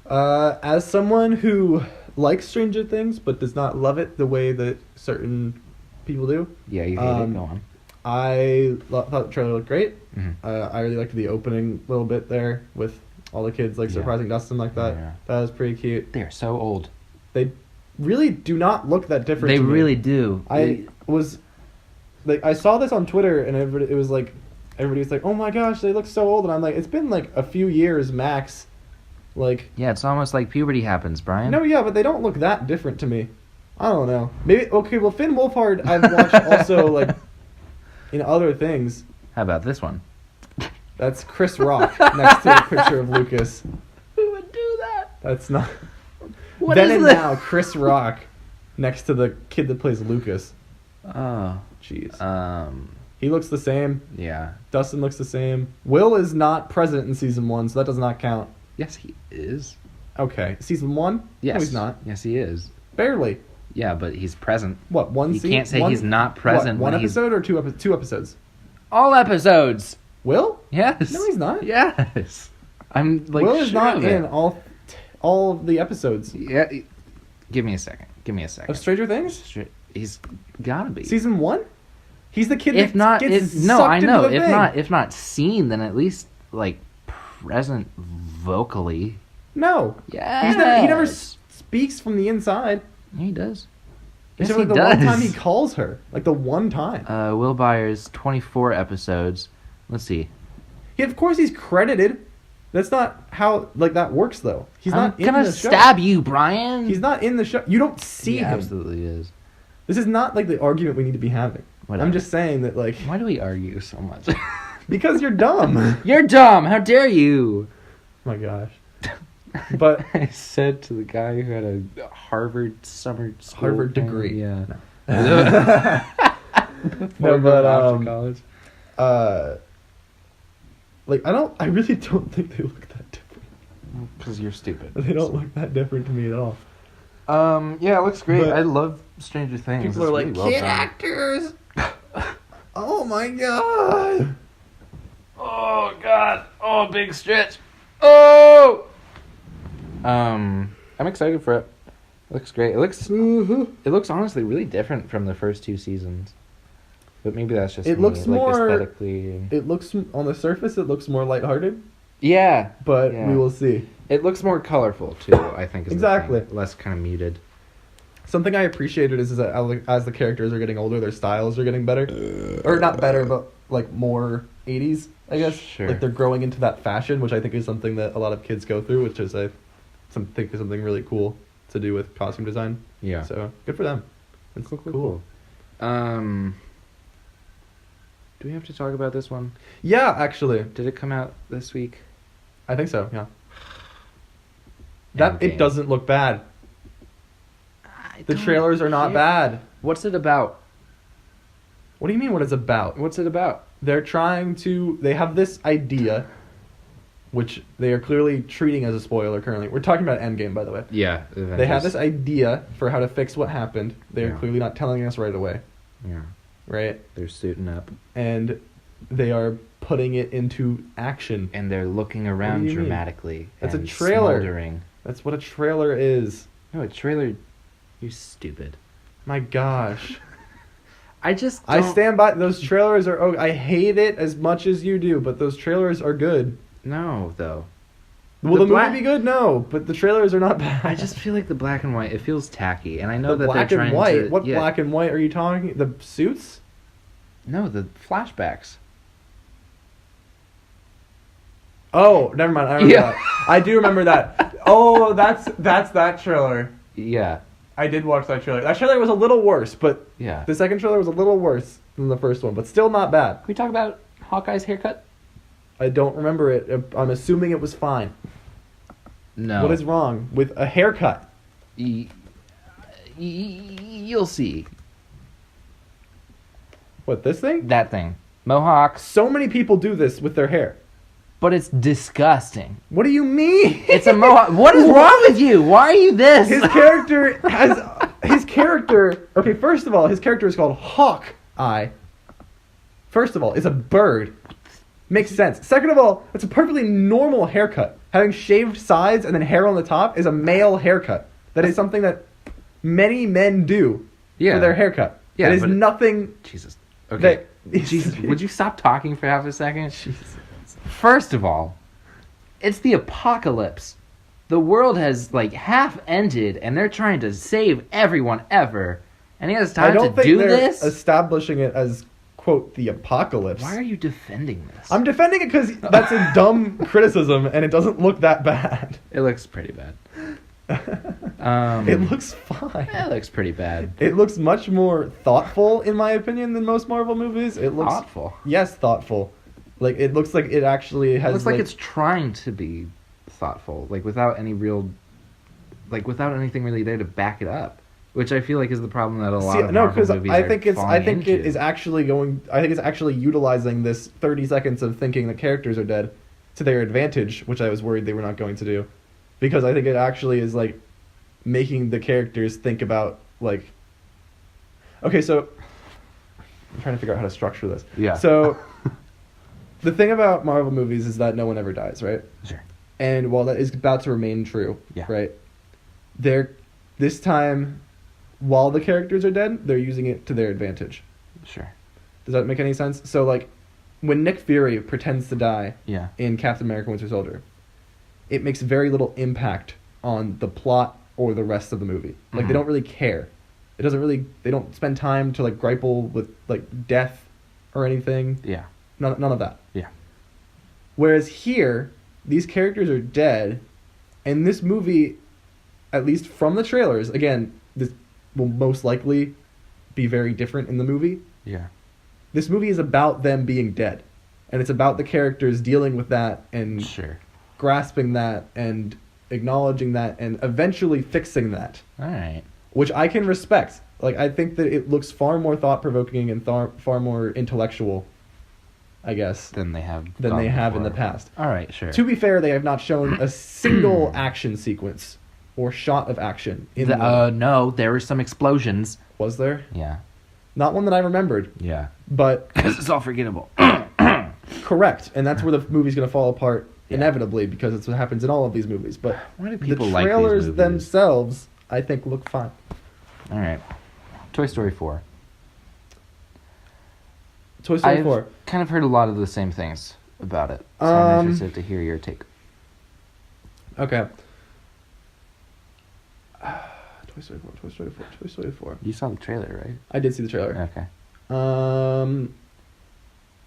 As someone who likes Stranger Things but does not love it the way that certain people do, Yeah, you hate it. Go on. I thought the trailer looked great. Mm-hmm. I really liked the opening little bit there with all the kids like surprising Dustin like that. Yeah. That was pretty cute. They're so old. They really do not look that different. They to me. really do. I was like, I saw this on Twitter and everybody was like, oh my gosh, they look so old, and I'm like, it's been like a few years max. Like, Yeah, it's almost like puberty happens, Brian. no, yeah, but they don't look that different to me. I don't know. Maybe okay. Well, Finn Wolfhard, I've watched also like in other things. How about this one? That's Chris Rock next to a picture of Lucas. Who would do that? That's not. What then is and this? now, Chris Rock next to the kid that plays Lucas. Oh. Jeez. He looks the same. Yeah. Dustin looks the same. Will is not present in season 1, so that does not count. Yes, he is. Okay, season 1? Yes. No, he's not. Yes, he is. Barely. Yeah, but he's present. What, one You scene? can't say he's not present What, one when he's- episode or two episodes? All episodes. Will? Yes. No, he's not. Yes. I'm like Will is sure not of it. in all of the episodes Yeah. Give me a second. of Stranger Things. He's gotta be. Season 1? He's the kid If that not, gets no, sucked I into know. the thing. If not seen, then at least like present vocally. No. Yeah. He never speaks from the inside. Yeah, he does. Yes, Except he like the does. one time he calls her. Like the one time. Will Byers, 24 episodes. Let's see. Yeah, of course he's credited. That's not how like that works though. He's I'm not in gonna the show. stab you, Brian. He's not in the show. You don't see He him. absolutely is. This is not like the argument we need to be having. Whatever. I'm just saying that like Why do we argue so much? because you're dumb. You're dumb. How dare you? My gosh. But I said to the guy who had a Harvard summer school Harvard thing, degree. Yeah. No, but after college. like I really don't think they look that different. Because you're stupid. They don't look that different to me at all. Yeah, it looks great. But I love Stranger Things. People It's are like, really well kid done. actors. Oh my god. Oh god. Oh, big stretch. Oh. I'm excited for it. It looks great. It looks honestly really different from the first 2 seasons. But maybe that's just It me, looks like, more- aesthetically. And... It looks on the surface. It looks more lighthearted, Yeah, but yeah. we will see. It looks more colorful too. I think is the Exactly. thing. Less kind of muted. Something I appreciated is that as the characters are getting older, their styles are getting better, or not better, but like more 80s, I guess. Sure. Like they're growing into that fashion, which I think is something that a lot of kids go through, which is I think is something really cool to do with costume design. Yeah. So good for them. It's cool. Do we have to talk about this one? Yeah, actually. Did it come out this week? I think so. Yeah. That it Endgame. doesn't look bad. The trailers are not bad. What's it about? What do you mean? What it's about? What's it about? They're trying to. They have this idea, which they are clearly treating as a spoiler currently. We're talking about Endgame, by the way. Yeah. They have this idea for how to fix what happened. They're Yeah. clearly not telling us right away, Yeah. right? They're suiting up. And they are putting it into action. And they're looking do around you mean? dramatically. That's a and trailer. smoldering. That's what a trailer is. No, a trailer. You stupid. My gosh. I just. I don't- stand by those trailers are. Oh, I hate it as much as you do, but those trailers are good. No, though. Will The the black- movie be good? No, but the trailers are not bad. I just feel like the black and white. It feels tacky, and I know the that black they're and trying white. to. What yeah. black and white are you talking? The suits? No, the flashbacks. Oh, never mind. I remember Yeah. that. I do remember that. Oh, that's that trailer. Yeah. I did watch that trailer. That trailer was a little worse, but Yeah. the second trailer was a little worse than the first one, but still not bad. Can we talk about Hawkeye's haircut? I don't remember it. I'm assuming it was fine. No. What is wrong with a haircut? You'll see. What, this thing? That thing. Mohawks. So many people do this with their hair. But it's disgusting. What do you mean? It's a mohawk. What is wrong with you? Why are you this? His character has Okay, first of all, his character is called Hawkeye. First of all, it's a bird. Makes sense. Second of all, it's a perfectly normal haircut. Having shaved sides and then hair on the top is a male haircut. That is something that many men do for their haircut. Yeah, That is but- nothing. Jesus. Okay. Jesus, would you stop talking for half a second? Jesus. First of all, it's the apocalypse. The world has half ended, and they're trying to save everyone ever. And he has I time don't to think do they're this. establishing it as quote the apocalypse. Why are you defending this? I'm defending it because that's a dumb criticism, and it doesn't look that bad. It looks pretty bad. It looks fine. It looks pretty bad. It looks much more thoughtful, in my opinion, than most Marvel movies. It looks Thoughtful. Yes, thoughtful. It looks like it actually has. It looks like it's trying to be thoughtful, without any real, without anything really there to back it up. Which I feel like is the problem that a lot of Marvel because movies I are think falling it into. is actually going. I think it's actually utilizing this 30 seconds of thinking the characters are dead to their advantage, which I was worried they were not going to do, because I think it actually is making the characters think about Okay, so I'm trying to figure out how to structure this. Yeah. So the thing about Marvel movies is that no one ever dies, right? Sure. And while that is about to remain true, Yeah. right? This time, while the characters are dead, they're using it to their advantage. Sure. Does that make any sense? So, when Nick Fury pretends to die Yeah. in Captain America Winter Soldier, it makes very little impact on the plot or the rest of the movie. They Mhm. don't really care. It doesn't really. They don't spend time to grapple with death or anything. Yeah. None of that. Yeah. Whereas here, these characters are dead, and this movie, at least from the trailers, again, this will most likely be very different in the movie. Yeah. This movie is about them being dead, and it's about the characters dealing with that and Sure. grasping that and acknowledging that and eventually fixing that, All right. which I can respect. I think that it looks far more thought-provoking and far more intellectual, I guess, Than they have. than gone they have in the before. past. All right. Sure. To be fair, they have not shown a single action sequence or shot of action in the movie. No, there were some explosions. Was there? Yeah. Not one that I remembered, Yeah. but Because it's all forgettable. correct. And that's where the movie's going to fall apart Yeah. inevitably, because it's what happens in all of these movies. But Why do the people like these trailers movies? themselves, I think, look fine. All right. Toy Story 4. Toy Story I've 4. kind of heard a lot of the same things about it. So I'm Um, interested to hear your take. Okay. Toy Story 4, Toy Story 4, Toy Story 4. You saw the trailer, right? I did see the trailer. Okay.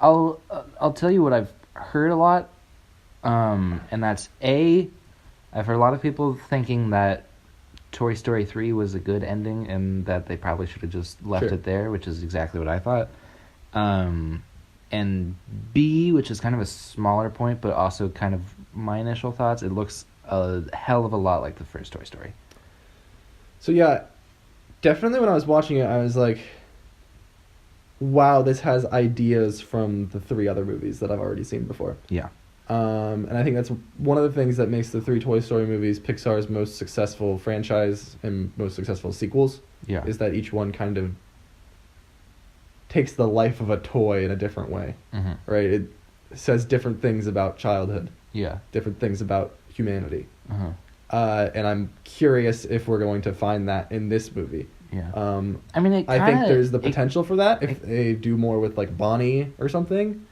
I'll tell you what I've heard a lot, and that's I've heard a lot of people thinking that Toy Story 3 was a good ending and that they probably should have just left Sure. it there, which is exactly what I thought. And B, which is kind of a smaller point, but also kind of my initial thoughts, it looks a hell of a lot like the first Toy Story. So yeah, definitely when I was watching it, I was like, wow, this has ideas from the 3 other movies that I've already seen before. Yeah. And I think that's one of the things that makes the 3 Toy Story movies Pixar's most successful franchise and most successful sequels. Yeah. Is that each one kind of takes the life of a toy in a different way, Mm-hmm. right? It says different things about childhood, Yeah. different things about humanity. Uh-huh. And I'm curious if we're going to find that in this movie. Yeah. I mean, I think there's the potential for that if they do more with like Bonnie or something.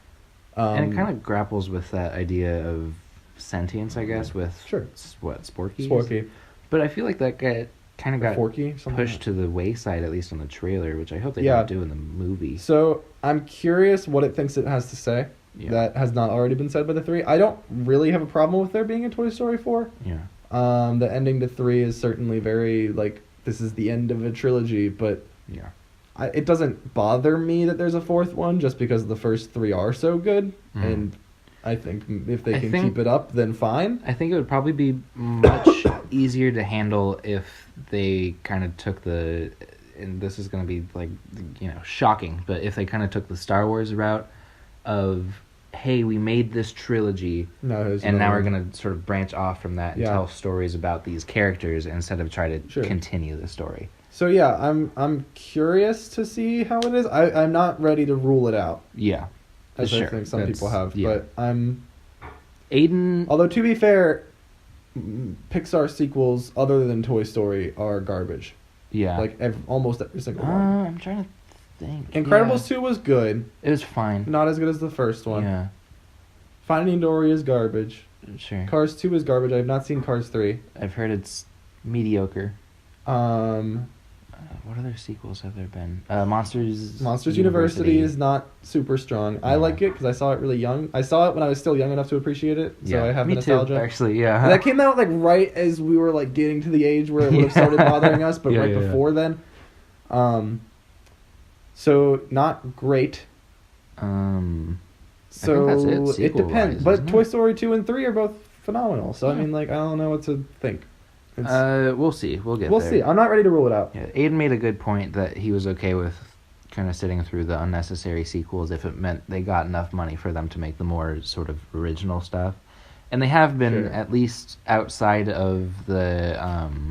And it kind of grapples with that idea of sentience, I guess, with Sure. Sporky. Sporky, But I feel like that kind of got Forky, something pushed like to the wayside, at least on the trailer, which I hope they Yeah. don't do in the movie. So I'm curious what it thinks it has to say Yeah. that has not already been said by the 3. I don't really have a problem with there being a Toy Story 4. Yeah. The ending to 3 is certainly very like this is the end of a trilogy, but Yeah. it doesn't bother me that there's a 4th one just because the first 3 are so good, Mhm. and I think if they I can think- keep it up, then fine. I think it would probably be much easier to handle if they kind of took the, and this is going to be like, shocking, but if they kind of took the Star Wars route of, hey, we made this trilogy, No, there's and now no- we're going to sort of branch off from that and Yeah. tell stories about these characters instead of try to Sure. continue the story. So yeah, I'm curious to see how it is. I'm not ready to rule it out, Yeah. as Sure. I think some That's- people have. yeah. But Aiden, although to be fair, Pixar sequels other than Toy Story are garbage. yeah. Like almost every single one. I'm trying to think. Incredibles Yeah. 2 was good, It was fine. not as good as the first one. Yeah. Finding Dory is garbage. Sure. Cars 2 is garbage. I have not seen Cars 3. I've heard it's mediocre. What other sequels have there been? Monsters University is not super strong. I Yeah. like it because I saw it really young. I saw it when I was still young enough to appreciate it, so I have me nostalgia. too, actually. Yeah. And that came out like right as we were like getting to the age where it would have started bothering us, but Yeah, right yeah, yeah. before then. So not great. So that's it, it sequel-wise, depends. But isn't it? Toy Story 2 and 3 are both phenomenal. So I Yeah. mean, like I don't know what to think. It's, We'll see. We'll get we'll there. see. I'm not ready to rule it out. Yeah, Aiden made a good point that he was okay with kind of sitting through the unnecessary sequels if it meant they got enough money for them to make the more sort of original stuff. And they have been, Sure. at least outside of the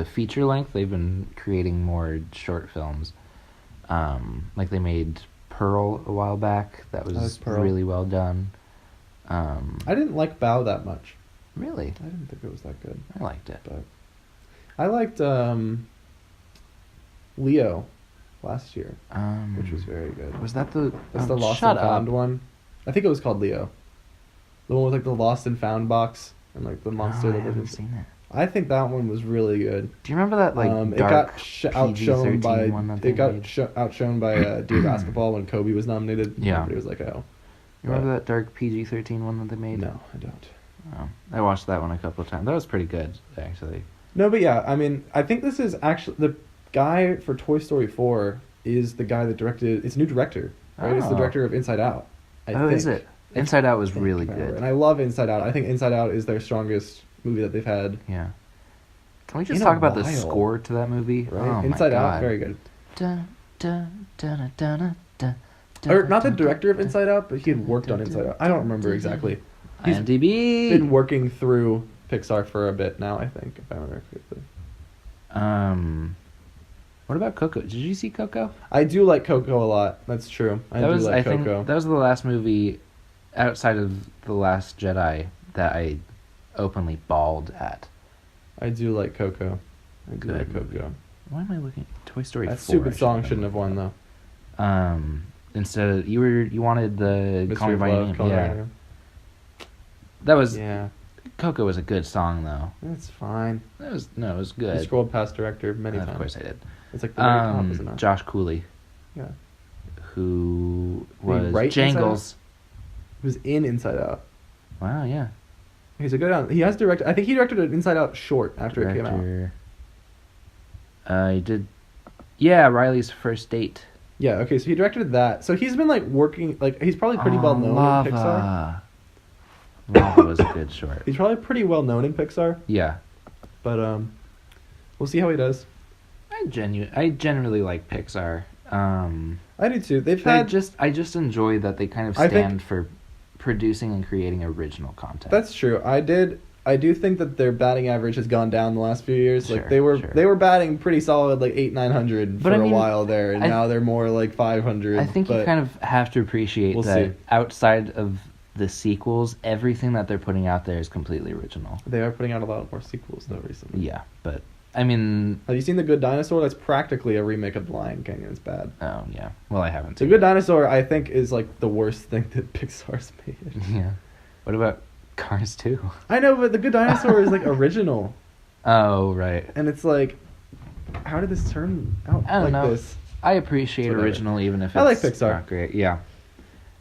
feature length, they've been creating more short films. Like they made Pearl a while back. That I was like Pearl. really well done. I didn't like Bao that much. Really? I didn't think it was that good. I liked it. But I liked Leo last year, which was very good. Was that the... That's the Lost shut and Found up. one. I think it was called Leo. The one with like the Lost and Found box and like the monster No, I that haven't lived in. seen it. I think that one was really good. Do you remember that it dark got outshone by PG-13 one that they it got made? outshone by Dear Basketball when Kobe was nominated. Yeah. Everybody was like, oh. You remember that dark PG-13 one that they made? No, I don't. Oh, I watched that one a couple of times. That was pretty good, actually. No, but yeah, I mean, I think this is actually the guy for Toy Story 4 is the guy that directed. It's a new director, right? It's the Oh. director of Inside Out. I think. Is it? Inside Out was I think, really if I remember. good. And I love Inside Out. I think Inside Out is their strongest movie that they've had. Yeah. Can we just In a talk about the while. score to that movie? Right? Oh Inside my Out, God. very good. Dun, dun, dun, dun, dun, dun, dun, Or not the dun, director of dun, Inside Out, but he had worked on dun, Inside dun, Out. I don't dun, remember dun, exactly. dun. He's IMDb. been working through Pixar for a bit now, I think, if I remember correctly. What about Coco? Did you see Coco? I do like Coco a lot. That's true. I do like think Coco. that was the last movie outside of The Last Jedi that I openly bawled at. I do like Coco. I do Good like movie. Coco. Why am I looking? Toy Story That 4. stupid I song should shouldn't have won though. Instead of you wanted the Call Mystery Me of by Your Love. Name. Call Me by Yeah. Your Name. That was Yeah, Coco was a good song though. that's fine. It was I good. scrolled past director many times. Of course I did. It's like the very top, isn't it? Josh Cooley, Yeah. who Did he was write Inside Jangles. He was in Inside Out. Wow, yeah. He's a good. He has directed. I think he directed an Inside Out short after it came out. He did. Yeah, Riley's First Date. Yeah, okay, so he directed that. So he's been, like, working... Like, he's probably pretty well known in Pixar. Lava was a good short. He's probably pretty well known in Pixar. Yeah. But, we'll see how he does. I generally like Pixar. I do, too. I just enjoy that they kind of stand for producing and creating original content. That's true. I do think that their batting average has gone down the last few years. Sure, like they were batting pretty solid, like 800-900 for a while there, and now they're more like 500. I think you kind of have to appreciate that outside of the sequels, everything that they're putting out there is completely original. They are putting out a lot more sequels though recently. Yeah, but I mean, have you seen The Good Dinosaur? That's practically a remake of The Lion King, and it's bad. Oh yeah, well I haven't. The Good Dinosaur, I think, is like the worst thing that Pixar's made. Yeah. What about Cars 2? I know, but The Good Dinosaur is like original. Oh, right. And it's like, how did this turn out this? I appreciate original even if it's like Pixar. Not great. Yeah.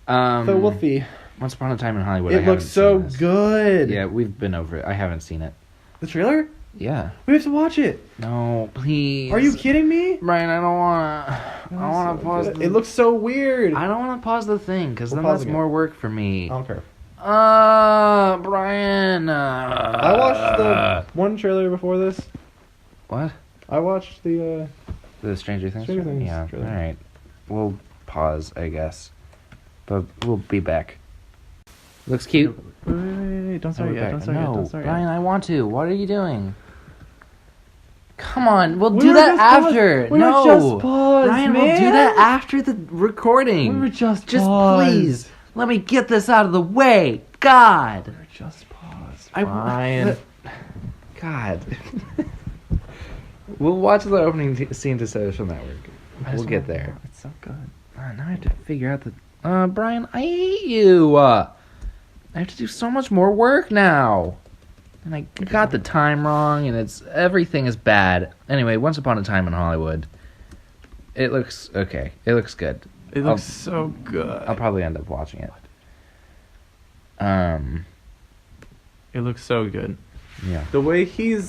So Wolfie. Once Upon a Time in Hollywood. It looks so good. Yeah, we've been over it. I haven't seen it. The trailer? Yeah. We have to watch it. No, please. Are you kidding me? Brian, I don't want to. I want to pause. It looks so weird. I don't want to pause the thing because then that's more work for me. I don't care. Brian. I watched the one trailer before this. What? I watched the Stranger Things. Stranger Things. Yeah. Trailer. All right. We'll pause, I guess, but we'll be back. Looks cute. Wait, don't start yet. Don't start yet. Don't start Brian, yet. I want to. What are you doing? Come on, we'll do that after. We were just paused, Brian, man. we'll do that after the recording. We were just please. Let me get this out of the way. God. We were just paused. Brian. God. We'll watch the opening scene to Social Network. We'll get there. It's so good. Now I have to figure out the... Brian, I hate you. I have to do so much more work now. And I got the time wrong, and everything is bad. Anyway, Once Upon a Time in Hollywood. It looks okay. It looks good. It looks so good. I'll probably end up watching it. It looks so good. Yeah. The way he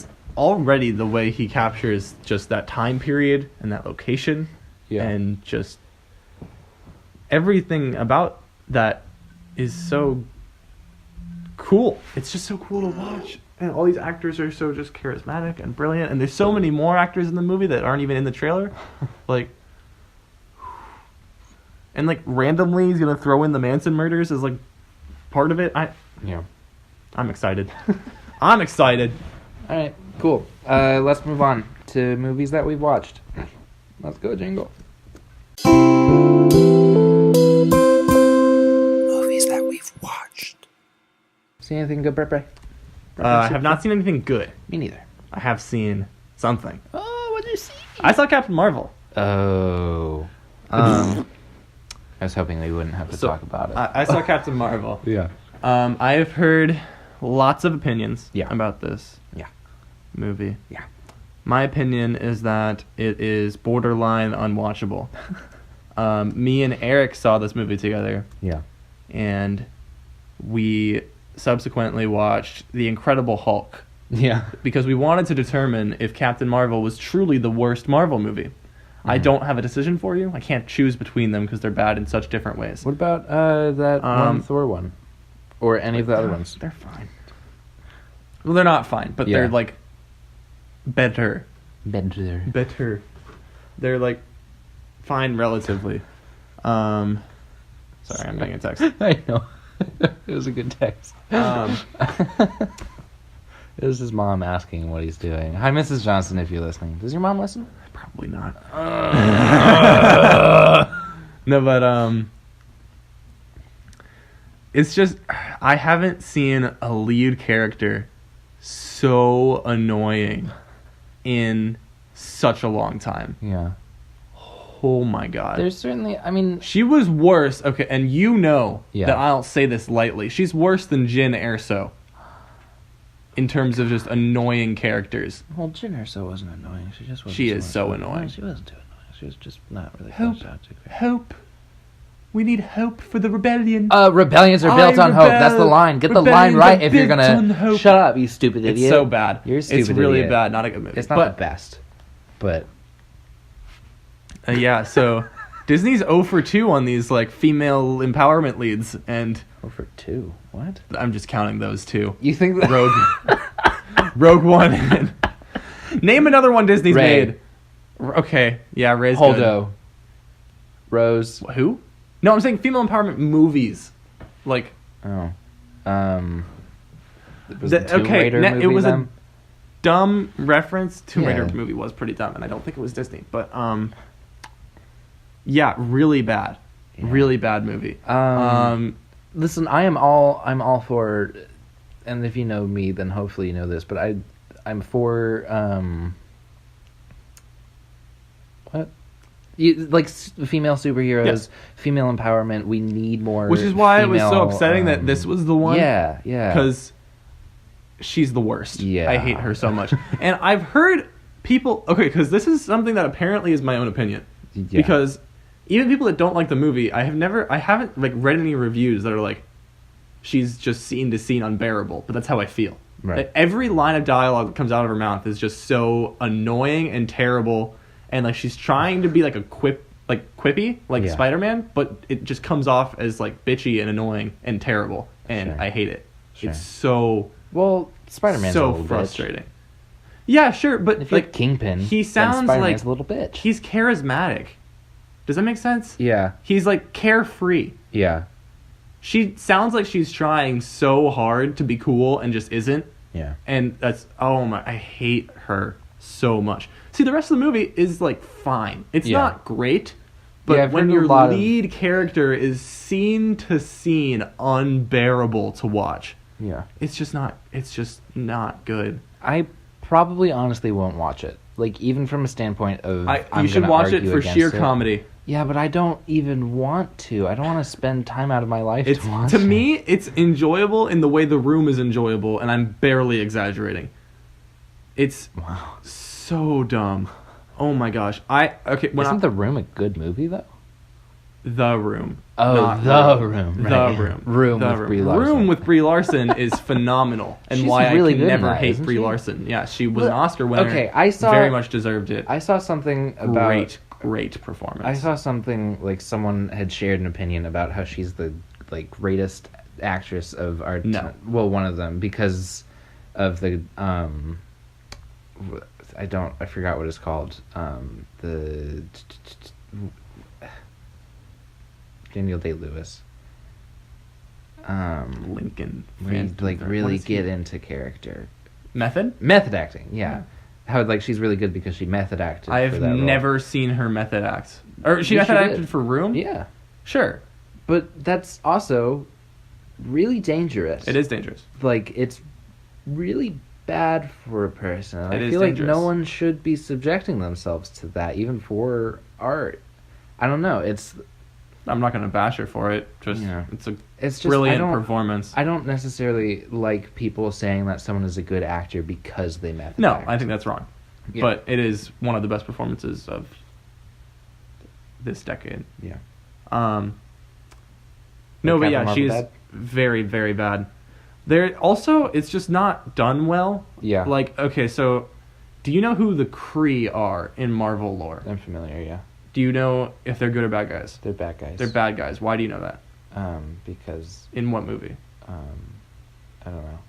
captures just that time period and that location, and just everything about that is so cool. It's just so cool to watch. And all these actors are so just charismatic and brilliant. And there's so many more actors in the movie that aren't even in the trailer. And randomly he's gonna throw in the Manson murders as part of it. I'm excited. I'm excited. All right, cool. Let's move on to movies that we've watched. Let's go, Jingle. Movies that we've watched. See anything good, Brett? I have not seen anything good. Me neither. I have seen something. Oh, what did you see? I saw Captain Marvel. Oh. I was hoping we wouldn't have to talk about it. I saw Captain Marvel. Yeah. I have heard lots of opinions about this movie. Yeah. My opinion is that it is borderline unwatchable. Me and Eric saw this movie together. Yeah. And we subsequently watched The Incredible Hulk. Yeah. Because we wanted to determine if Captain Marvel was truly the worst Marvel movie. Mm-hmm. I don't have a decision for you. I can't choose between them because they're bad in such different ways. What about that one Thor one? Or any of the other ones? They're fine. Well, they're not fine, but they're better. Better. They're fine relatively. Sorry, I'm getting a text. I know. It was a good text. It was his mom asking what he's doing. Hi, Mrs. Johnson, if you're listening. Does your mom listen? Probably not. No, but it's just I haven't seen a lead character so annoying in such a long time. Yeah. Oh my god. There's certainly, I mean... She was worse, okay, and you know that I don't say this lightly. She's worse than Jyn Erso in terms of just annoying characters. Well, Jyn Erso wasn't annoying. She just wasn't. She is so annoying. No, she wasn't too annoying. She was just not really Hope. Hope. We need hope for the rebellion. Rebellions are built on hope. That's the line. Get the line right if you're gonna... Shut up, you stupid idiot. It's so bad. You're a stupid It's really idiot. bad. Not a good movie. It's not the best. But... yeah, so Disney's 0 for 2 on these like female empowerment leads, and Over 2. What? I'm just counting those two. You think that Rogue One. And name another one Disney's Ray. made. Okay, yeah, Ray's Holdo, Rose? good. Who? No, I'm saying female empowerment movies. Like, Oh, was the Tomb okay, Raider movie it was them? a dumb reference. Tomb Yeah. Raider movie was pretty dumb, and I don't think it was Disney. But yeah, really bad, really bad movie. Listen, I'm all for, and if you know me, then hopefully you know this, but I'm for what? Female superheroes, Yes. female empowerment. We need more. Which is why it was so female, upsetting that this was the one. Yeah, yeah. Because she's the worst. Yeah. I hate her so much. And I've heard people... Okay, because this is something that apparently is my own opinion. Yeah. Because even people that don't like the movie, I haven't like read any reviews that are like, she's just scene to scene unbearable. But that's how I feel. Right. That every line of dialogue that comes out of her mouth is just so annoying and terrible. And like she's trying to be like quippy, like Yeah. Spider-Man, but it just comes off as like bitchy and annoying and terrible. And Sure. I hate it. Sure. It's so... Well, Spider-Man's a so little frustrating. Yeah, sure, but Bitch. If you're like Kingpin, he then sounds Spider-Man's like a little bitch. he's charismatic. Does that make sense? Yeah, He's like carefree. yeah, She sounds like she's trying so hard to be cool and just isn't. yeah. And that's I hate her so much. See, the rest of the movie is like fine. It's Yeah. not great, but Yeah, I've when heard a your lot of- lead character is scene to scene unbearable to watch, Yeah. it's just not good. I probably honestly won't watch it. Like, even from a standpoint of I'm You should gonna watch it argue for against sheer it. comedy. Yeah, but I don't even want to. I don't want to spend time out of my life It's to watch to it. me, it's enjoyable in the way The Room is enjoyable, and I'm barely exaggerating. It's Wow. so dumb. Oh my gosh. Isn't The Room a good movie, though? The Room. Oh, not The Room. The Right. Room. Room The with Brie Larson. Room with Brie Larson is phenomenal, and She's why really I good can in never that, hate isn't Brie she? Larson. Yeah, she was an Look, Oscar winner. okay, I saw- very much deserved it. I saw something about... Great performance. I saw something, like, someone had shared an opinion about how she's the, like, greatest actress of our... No. Well, one of them, because of the... I forgot what it's called. The... Daniel Day-Lewis. Lincoln. Where you, like, What really is he? get into character. Method? Method acting, yeah. How, like, she's really good because she method acted for I've that role. never seen her method act. Or she Yeah, method she acted did. for Room? Yeah. Sure. But that's also really dangerous. It is dangerous. Like, it's really bad for a person. And It I is feel dangerous. like no one should be subjecting themselves to that, even for art. I don't know. I'm not going to bash her for it. Just Yeah. It's a It's just brilliant I don't, performance. I don't necessarily like people saying that someone is a good actor because they method No, act. I think that's wrong. Yeah. But it is one of the best performances of this decade. Yeah. No, Like but yeah, Captain she's Marvel bad? very, very bad. There also, it's just not done well. Yeah. Like, okay, so do you know who the Kree are in Marvel lore? I'm familiar, yeah. Do you know if they're good or bad guys? They're bad guys. They're bad guys. Why do you know that? Because, In what movie? I don't know.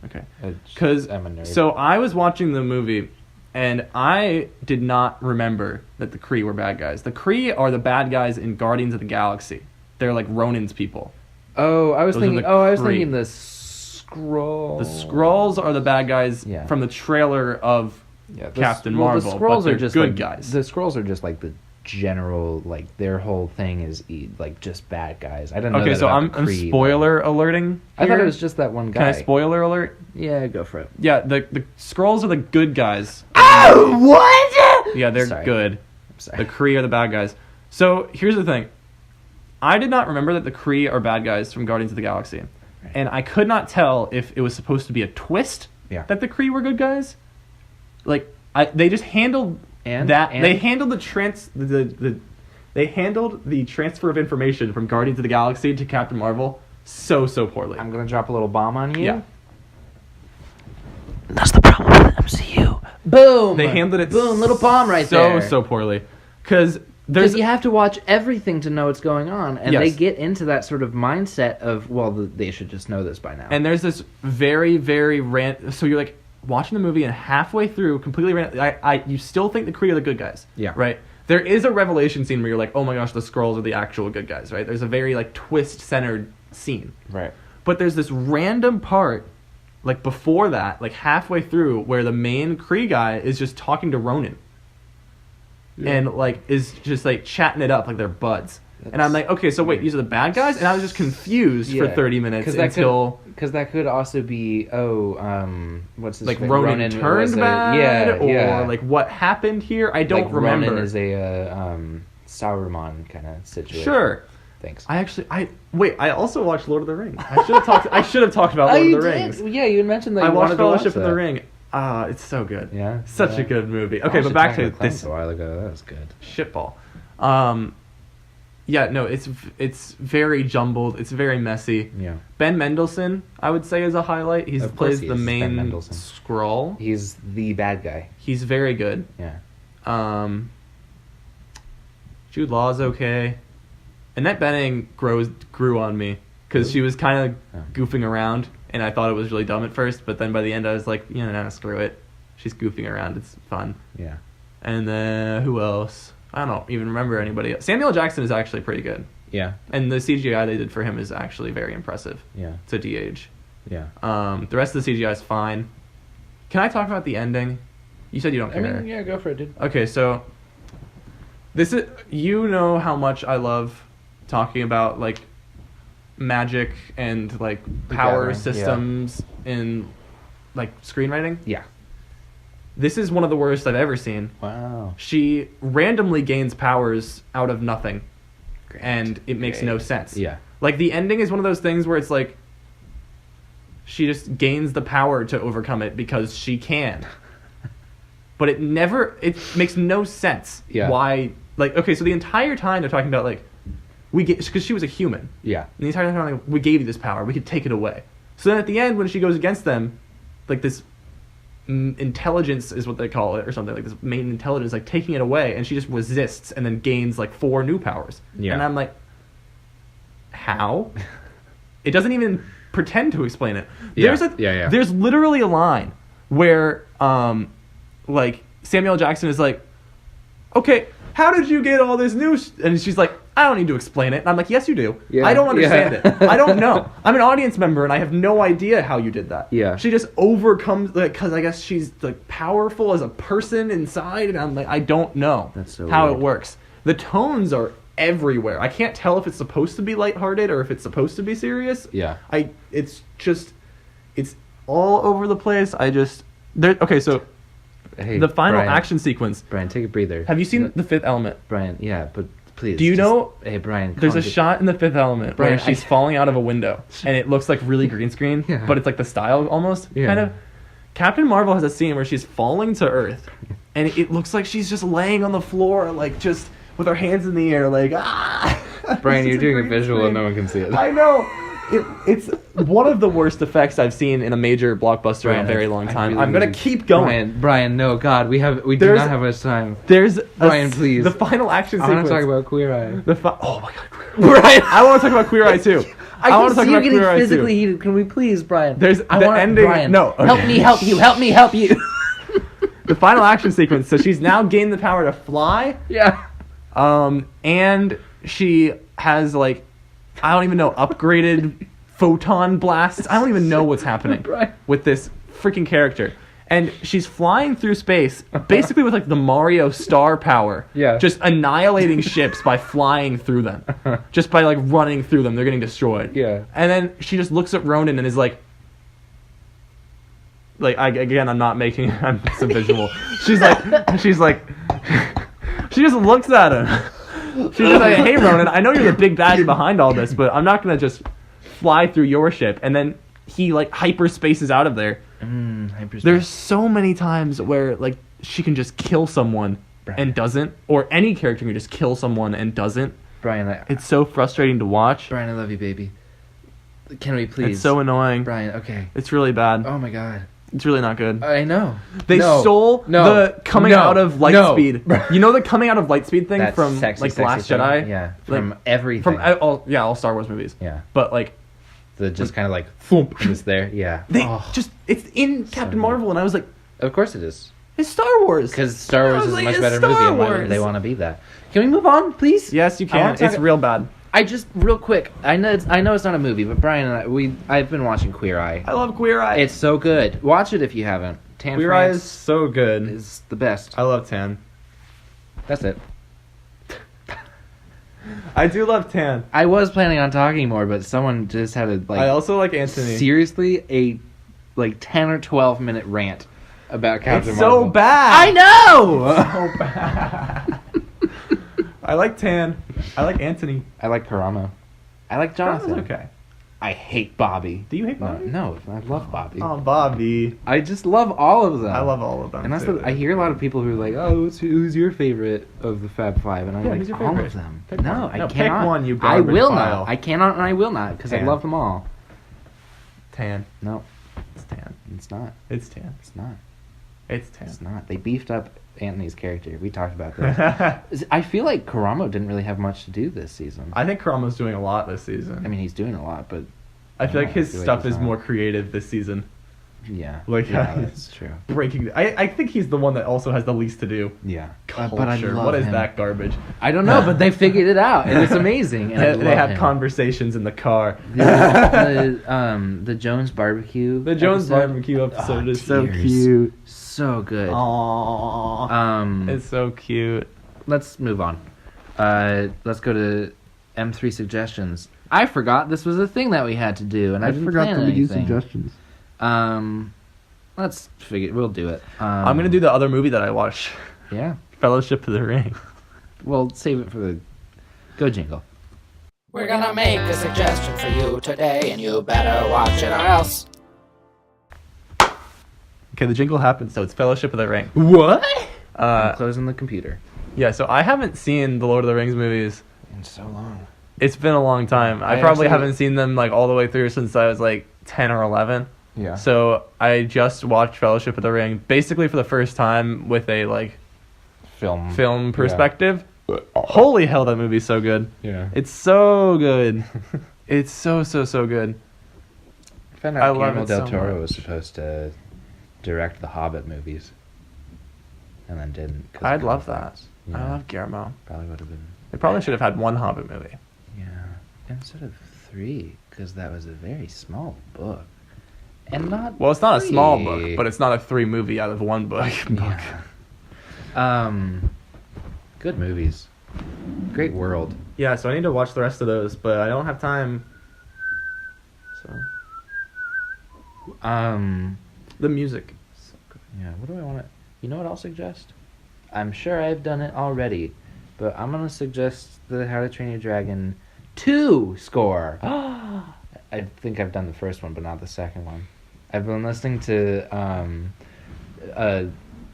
Okay. It's- Because I'm a nerd. so I was watching the movie, and I did not remember that the Kree were bad guys. The Kree are the bad guys in Guardians of the Galaxy. They're like Ronin's people. Oh, I was Those are thinking. the Oh, I was Kree. thinking the Skrull. The Skrulls are the bad guys Yeah. from the trailer of Yeah, Captain well, Marvel, The but Skrulls they're are just good like, guys. The Skrulls are just like the general, like their whole thing is like just bad guys. I didn't know Okay, that so about I'm, the I'm Kree, spoiler alerting. though. I thought here. it was just that one guy. Can I spoiler alert? Yeah, go for it. Yeah, the Skrulls are the good guys. Oh, what? Yeah, they're Sorry. good. I'm sorry. The Kree are the bad guys. So here's the thing. I did not remember that the Kree are bad guys from Guardians of the Galaxy. And I could not tell if it was supposed to be a twist Yeah. that the Kree were good guys. Like, they just handled And- that. and- They handled they handled the transfer of information from Guardians of the Galaxy to Captain Marvel so poorly. I'm gonna drop a little bomb on you. Yeah. That's the problem with the MCU. Boom. They handled it Boom. Little bomb right so there. so poorly. Because There's Because you have to watch everything to know what's going on, and Yes. they get into that sort of mindset of, well, they should just know this by now. and there's this very, very so you're like watching the movie, and halfway through, completely you still think the Kree are the good guys. Yeah. Right? There is a revelation scene where you're like, oh my gosh, the Skrulls are the actual good guys, right? There's a very like twist-centered scene. Right. But there's this random part, like before that, like halfway through, where the main Kree guy is just talking to Ronan. And like is just like chatting it up like they're buds. And I'm like, okay, so wait, these are the bad guys? And I was just confused for 30 minutes until... Because that could also be, what's his like name? Ronan turned bad, yeah. or like what happened here. I don't like remember. Ronan is a Sauron kind of situation. Sure. Thanks. I also watched Lord of the Rings. I should have talked about Lord of the Rings. Yeah, you had mentioned that I you watched wanted to watch Fellowship of the that. Ring. It's so good. Yeah. Such yeah. a good movie. I Okay, watched but back Attack to of the Clones this a while ago. That was good. shitball. Yeah, no, it's very jumbled. It's very messy. Yeah. Ben Mendelsohn, I would say, is a highlight. He Of course plays he the is, Ben main Mendelsohn. Skrull. He's the bad guy. He's very good. Yeah. Jude Law's okay. Annette Bening grew on me because she was kind of goofing around, and I thought it was really dumb at first, but then by the end I was like, screw it. She's goofing around. It's fun. Yeah. And then who else? I don't even remember anybody else. Samuel Jackson is actually pretty good. Yeah. And the CGI they did for him is actually very impressive. Yeah. It's a DH. Yeah. The rest of the CGI is fine. Can I talk about the ending? You said you don't care. yeah, go for it, dude. Okay, so this is how much I love talking about like magic and like power Gathering, systems in like screenwriting. Yeah. This is one of the worst I've ever seen. Wow. She randomly gains powers out of nothing. And it makes no sense. Yeah. Like the ending is one of those things where it's like she just gains the power to overcome it because she can. But it makes no sense. Yeah. Why? Like, okay, so the entire time they're talking about like because she was a human. Yeah. And the entire time they're like, we gave you this power, we could take it away. So then at the end when she goes against them, like this intelligence is what they call it or something, like this main intelligence, like taking it away, and she just resists and then gains like 4 new powers. Yeah. And I'm like, how? It doesn't even pretend to explain it. Yeah. There's there's literally a line where like Samuel Jackson is like, okay, how did you get all this new and she's like, I don't need to explain it. And I'm like, yes, you do. Yeah. I don't understand Yeah. it. I don't know. I'm an audience member, and I have no idea how you did that. Yeah. She just overcomes, like, because I guess she's, like, powerful as a person inside, and I'm like, I don't know That's so how weird. it works. The tones are everywhere. I can't tell if it's supposed to be lighthearted or if it's supposed to be serious. Yeah. It's all over the place. Okay, so Hey, the final Brian, action sequence. Brian, take a breather. Have you seen The Fifth Element? Brian, yeah, but please. Do you know? Hey, Brian. There's calm a shot in The Fifth Element where Brian, she's falling out of a window, and it looks like really green screen, Yeah. but it's like the style almost, Yeah. kind of. Captain Marvel has a scene where she's falling to Earth, and it looks like she's just laying on the floor, like just with her hands in the air, like ah. Brian, It's you're just doing a green visual screen. and no one can see it. I know. It's one of the worst effects I've seen in a major blockbuster in a very long time. really I'm gonna need to- keep going. Brian, no, God, we do There's- not have much time. There's Brian, please. the final action I sequence. want to talk about Queer Eye. Oh my God, Queer Eye. Brian, I want to talk about Queer Eye too. I want to talk about Queer Eye too. physically heated. Can we please, Brian? There's I the wanna- ending. Brian, No, okay. help me, help you, help me, help you. The final action sequence. So she's now gained the power to fly. Yeah. And she has like, I don't even know, upgraded photon blasts. I don't even know what's happening Brian. with this freaking character. And she's flying through space, basically with like the Mario star power. Yeah. Just annihilating ships by flying through them. Just by like running through them. They're getting destroyed. Yeah. And then she just looks at Ronan and is like, I'm not making, I'm some visual. She just looks at him. She's just like, hey Ronan, I know you're the big baddie behind all this, but I'm not gonna just fly through your ship. And then he like hyperspaces out of there. There's so many times where like she can just kill someone and doesn't, or any character can just kill someone and doesn't. Brian, It's so frustrating to watch. Brian, I love you, baby. Can we please? It's so annoying. Brian, okay. It's really bad. Oh my God. It's really not good. I know. They stole the coming out of Lightspeed. You know the coming out of Lightspeed thing That from sexy, like The Last thing? Jedi? Yeah, Like, from everything. From all Star Wars movies. Yeah. But like The just kind of like thump. it's there. Yeah. They it's in Captain good. Marvel, and I was like, Of course it is. it's Star Wars. Because Star Wars is a much it's better Star movie, and why Wars. would they want to be that? Can we move on, please? Yes, you I can. wanna talk- It's real bad. I just real quick. I know it's not a movie, but Brian and I've been watching Queer Eye. I love Queer Eye. It's so good. Watch it if you haven't. Tan Queer Eye France is so good. is the best. I love Tan. That's it. I do love Tan. I was planning on talking more, but someone just had a I also like Anthony. seriously a 10 or 12 minute rant about Captain It's Marvel. so bad. I know. So bad. I like Tan. I like Anthony. I like Karamo. I like That was Jonathan. okay. I hate Bobby. Do you hate Bobby? No, I love Bobby. Oh, Bobby. I just love all of them. I love all of them. And that's too. what I hear a lot of people who are like, "Oh, who's your favorite of the Fab Five?" And I'm Yeah, like, who's your all favorite? of them. Pick No, one. I No, pick cannot. one, you I garbage will pile. not. I cannot, and I will not because I Tan. love them all. Tan. No, It's Tan. it's not. It's Tan. It's not. It's Tan. It's not. They beefed up Anthony's character. We talked about this. I feel like Karamo didn't really have much to do this season. I think Karamo's doing a lot this season. I mean, he's doing a lot, but I feel yeah, like his I feel like stuff he's is not. more creative this season. yeah, Like, yeah, that's true. Breaking. I think he's the one that also has the least to do. Yeah, Culture. but I love What is him. that garbage? I don't know, but they figured it out, and it's amazing. And I They love have him. conversations in the car. The Jones barbecue. The Jones episode. barbecue episode Oh, is so tears. cute. So good. Aww. It's so cute. Let's move on. Let's go to M3 suggestions. I forgot this was a thing that we had to do, and I didn't plan anything. suggestions. Let's figure. We'll do it. I'm gonna do the other movie that I watched, Yeah. Fellowship of the Ring. We'll save it for the go jingle. We're gonna make a suggestion for you today, and you better watch it or else. Okay, the jingle happened, so it's Fellowship of the Ring. What? I'm closing the computer. Yeah, so I haven't seen the Lord of the Rings movies. In so long. It's been a long time. I I probably actually- haven't seen them like all the way through since I was like 10 or 11. Yeah. So I just watched Fellowship of the Ring basically for the first time with a like film perspective. Holy hell, that movie's so good. Yeah. It's so good. It's so good. I found I out love Guillermo it del so Toro much. was supposed to direct the Hobbit movies, and then didn't. 'cause I'd of love that. conflicts. Yeah, I love Guillermo. Probably would have been. They probably should have had one Hobbit movie. Yeah, instead of 3, because that was a very small book, and not. Well, it's not a small book, 3. but it's not a 3 movie out of 1 book. Yeah. Good movies. Great world. Yeah, so I need to watch the rest of those, but I don't have time. So the music. So good. Yeah. What do I want to? You know what I'll suggest? I'm sure I've done it already, but I'm gonna suggest the How to Train Your Dragon 2 score. I think I've done the first one, but not the second one. I've been listening to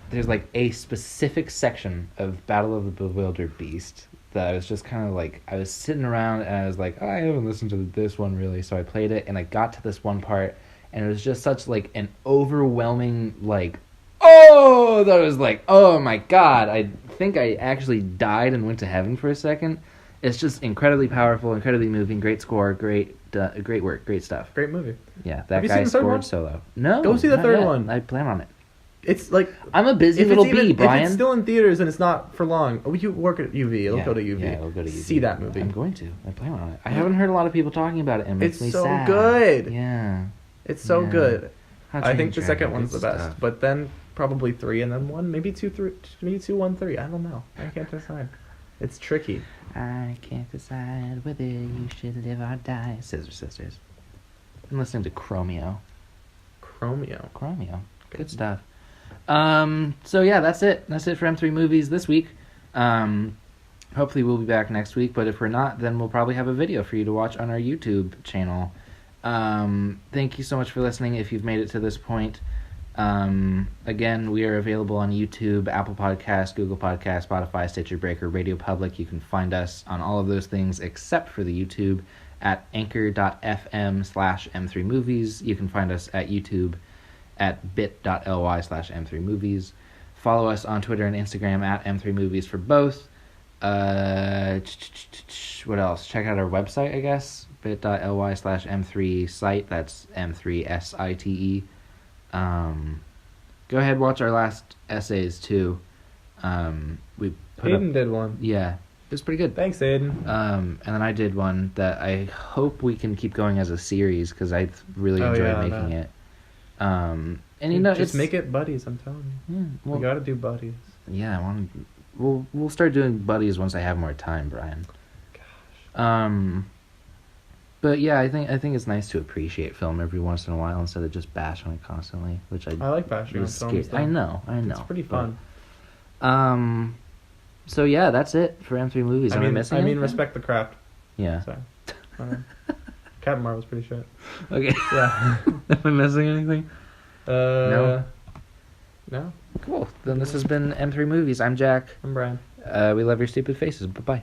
there's like a specific section of Battle of the Bewildered Beast that I was just kind of like, I was sitting around and I was like, oh, I haven't listened to this one really, so I played it and I got to this one part and it was just such like an overwhelming like, oh, that was like, oh my god, I think I actually died and went to heaven for a second. It's just incredibly powerful, incredibly moving, great score, great work, great stuff. Great movie. Yeah, that Have you guy seen the third scored one? solo. No, Go see the not third yet. one. I plan on it. It's like I'm a busy if little it's even, bee, Brian. if it's still in theaters and it's not for long. Oh, you work at UV. It'll Yeah, go to UV. Yeah, it'll go to UV. See that movie. I'm going to. I plan on it. I haven't heard a lot of people talking about it, and it makes It's me so sad. good. Yeah. It's so Yeah. good. How to I Train think the Your second Dragon, one's the good best, stuff. but then probably 3 and then 1, maybe 2, 3, maybe 2, 1, 3. I don't know. I can't decide. It's tricky. I can't decide whether you should live or die. Scissor Sisters. I'm listening to Chromeo. Chromeo. Good stuff. So yeah, that's it. That's it for M3 Movies this week. Hopefully we'll be back next week, but if we're not, then we'll probably have a video for you to watch on our YouTube channel. Thank you so much for listening if you've made it to this point. Again, we are available on YouTube, Apple Podcasts, Google Podcasts, Spotify, Stitcher Breaker, Radio Public. You can find us on all of those things except for the YouTube at anchor.fm/M3movies. You can find us at YouTube at bit.ly/m3movies. Follow us on Twitter and Instagram at m3movies for both. What else? Check out our website, I guess. bit.ly/m3site. That's m3site. Go ahead, watch our last essays too. We put Aiden up, did one. yeah, it was pretty good. Thanks, Aiden. And then I did one that I hope we can keep going as a series because I really enjoyed making it. And you know, just make it buddies. I'm telling you, well, we gotta do buddies. yeah, we'll start doing buddies once I have more time, Brian. Gosh. But yeah, I think it's nice to appreciate film every once in a while instead of just bash on it constantly, which I like bashing on is films. scary. I know. It's pretty fun. So yeah, that's it for M3 movies. I mean, anything? respect the craft. Yeah. So, Captain Marvel's pretty shit. Okay. Yeah. Am I missing anything? No. Cool. Then this has been M3 Movies. I'm Jack. I'm Brian. We love your stupid faces. Bye-bye.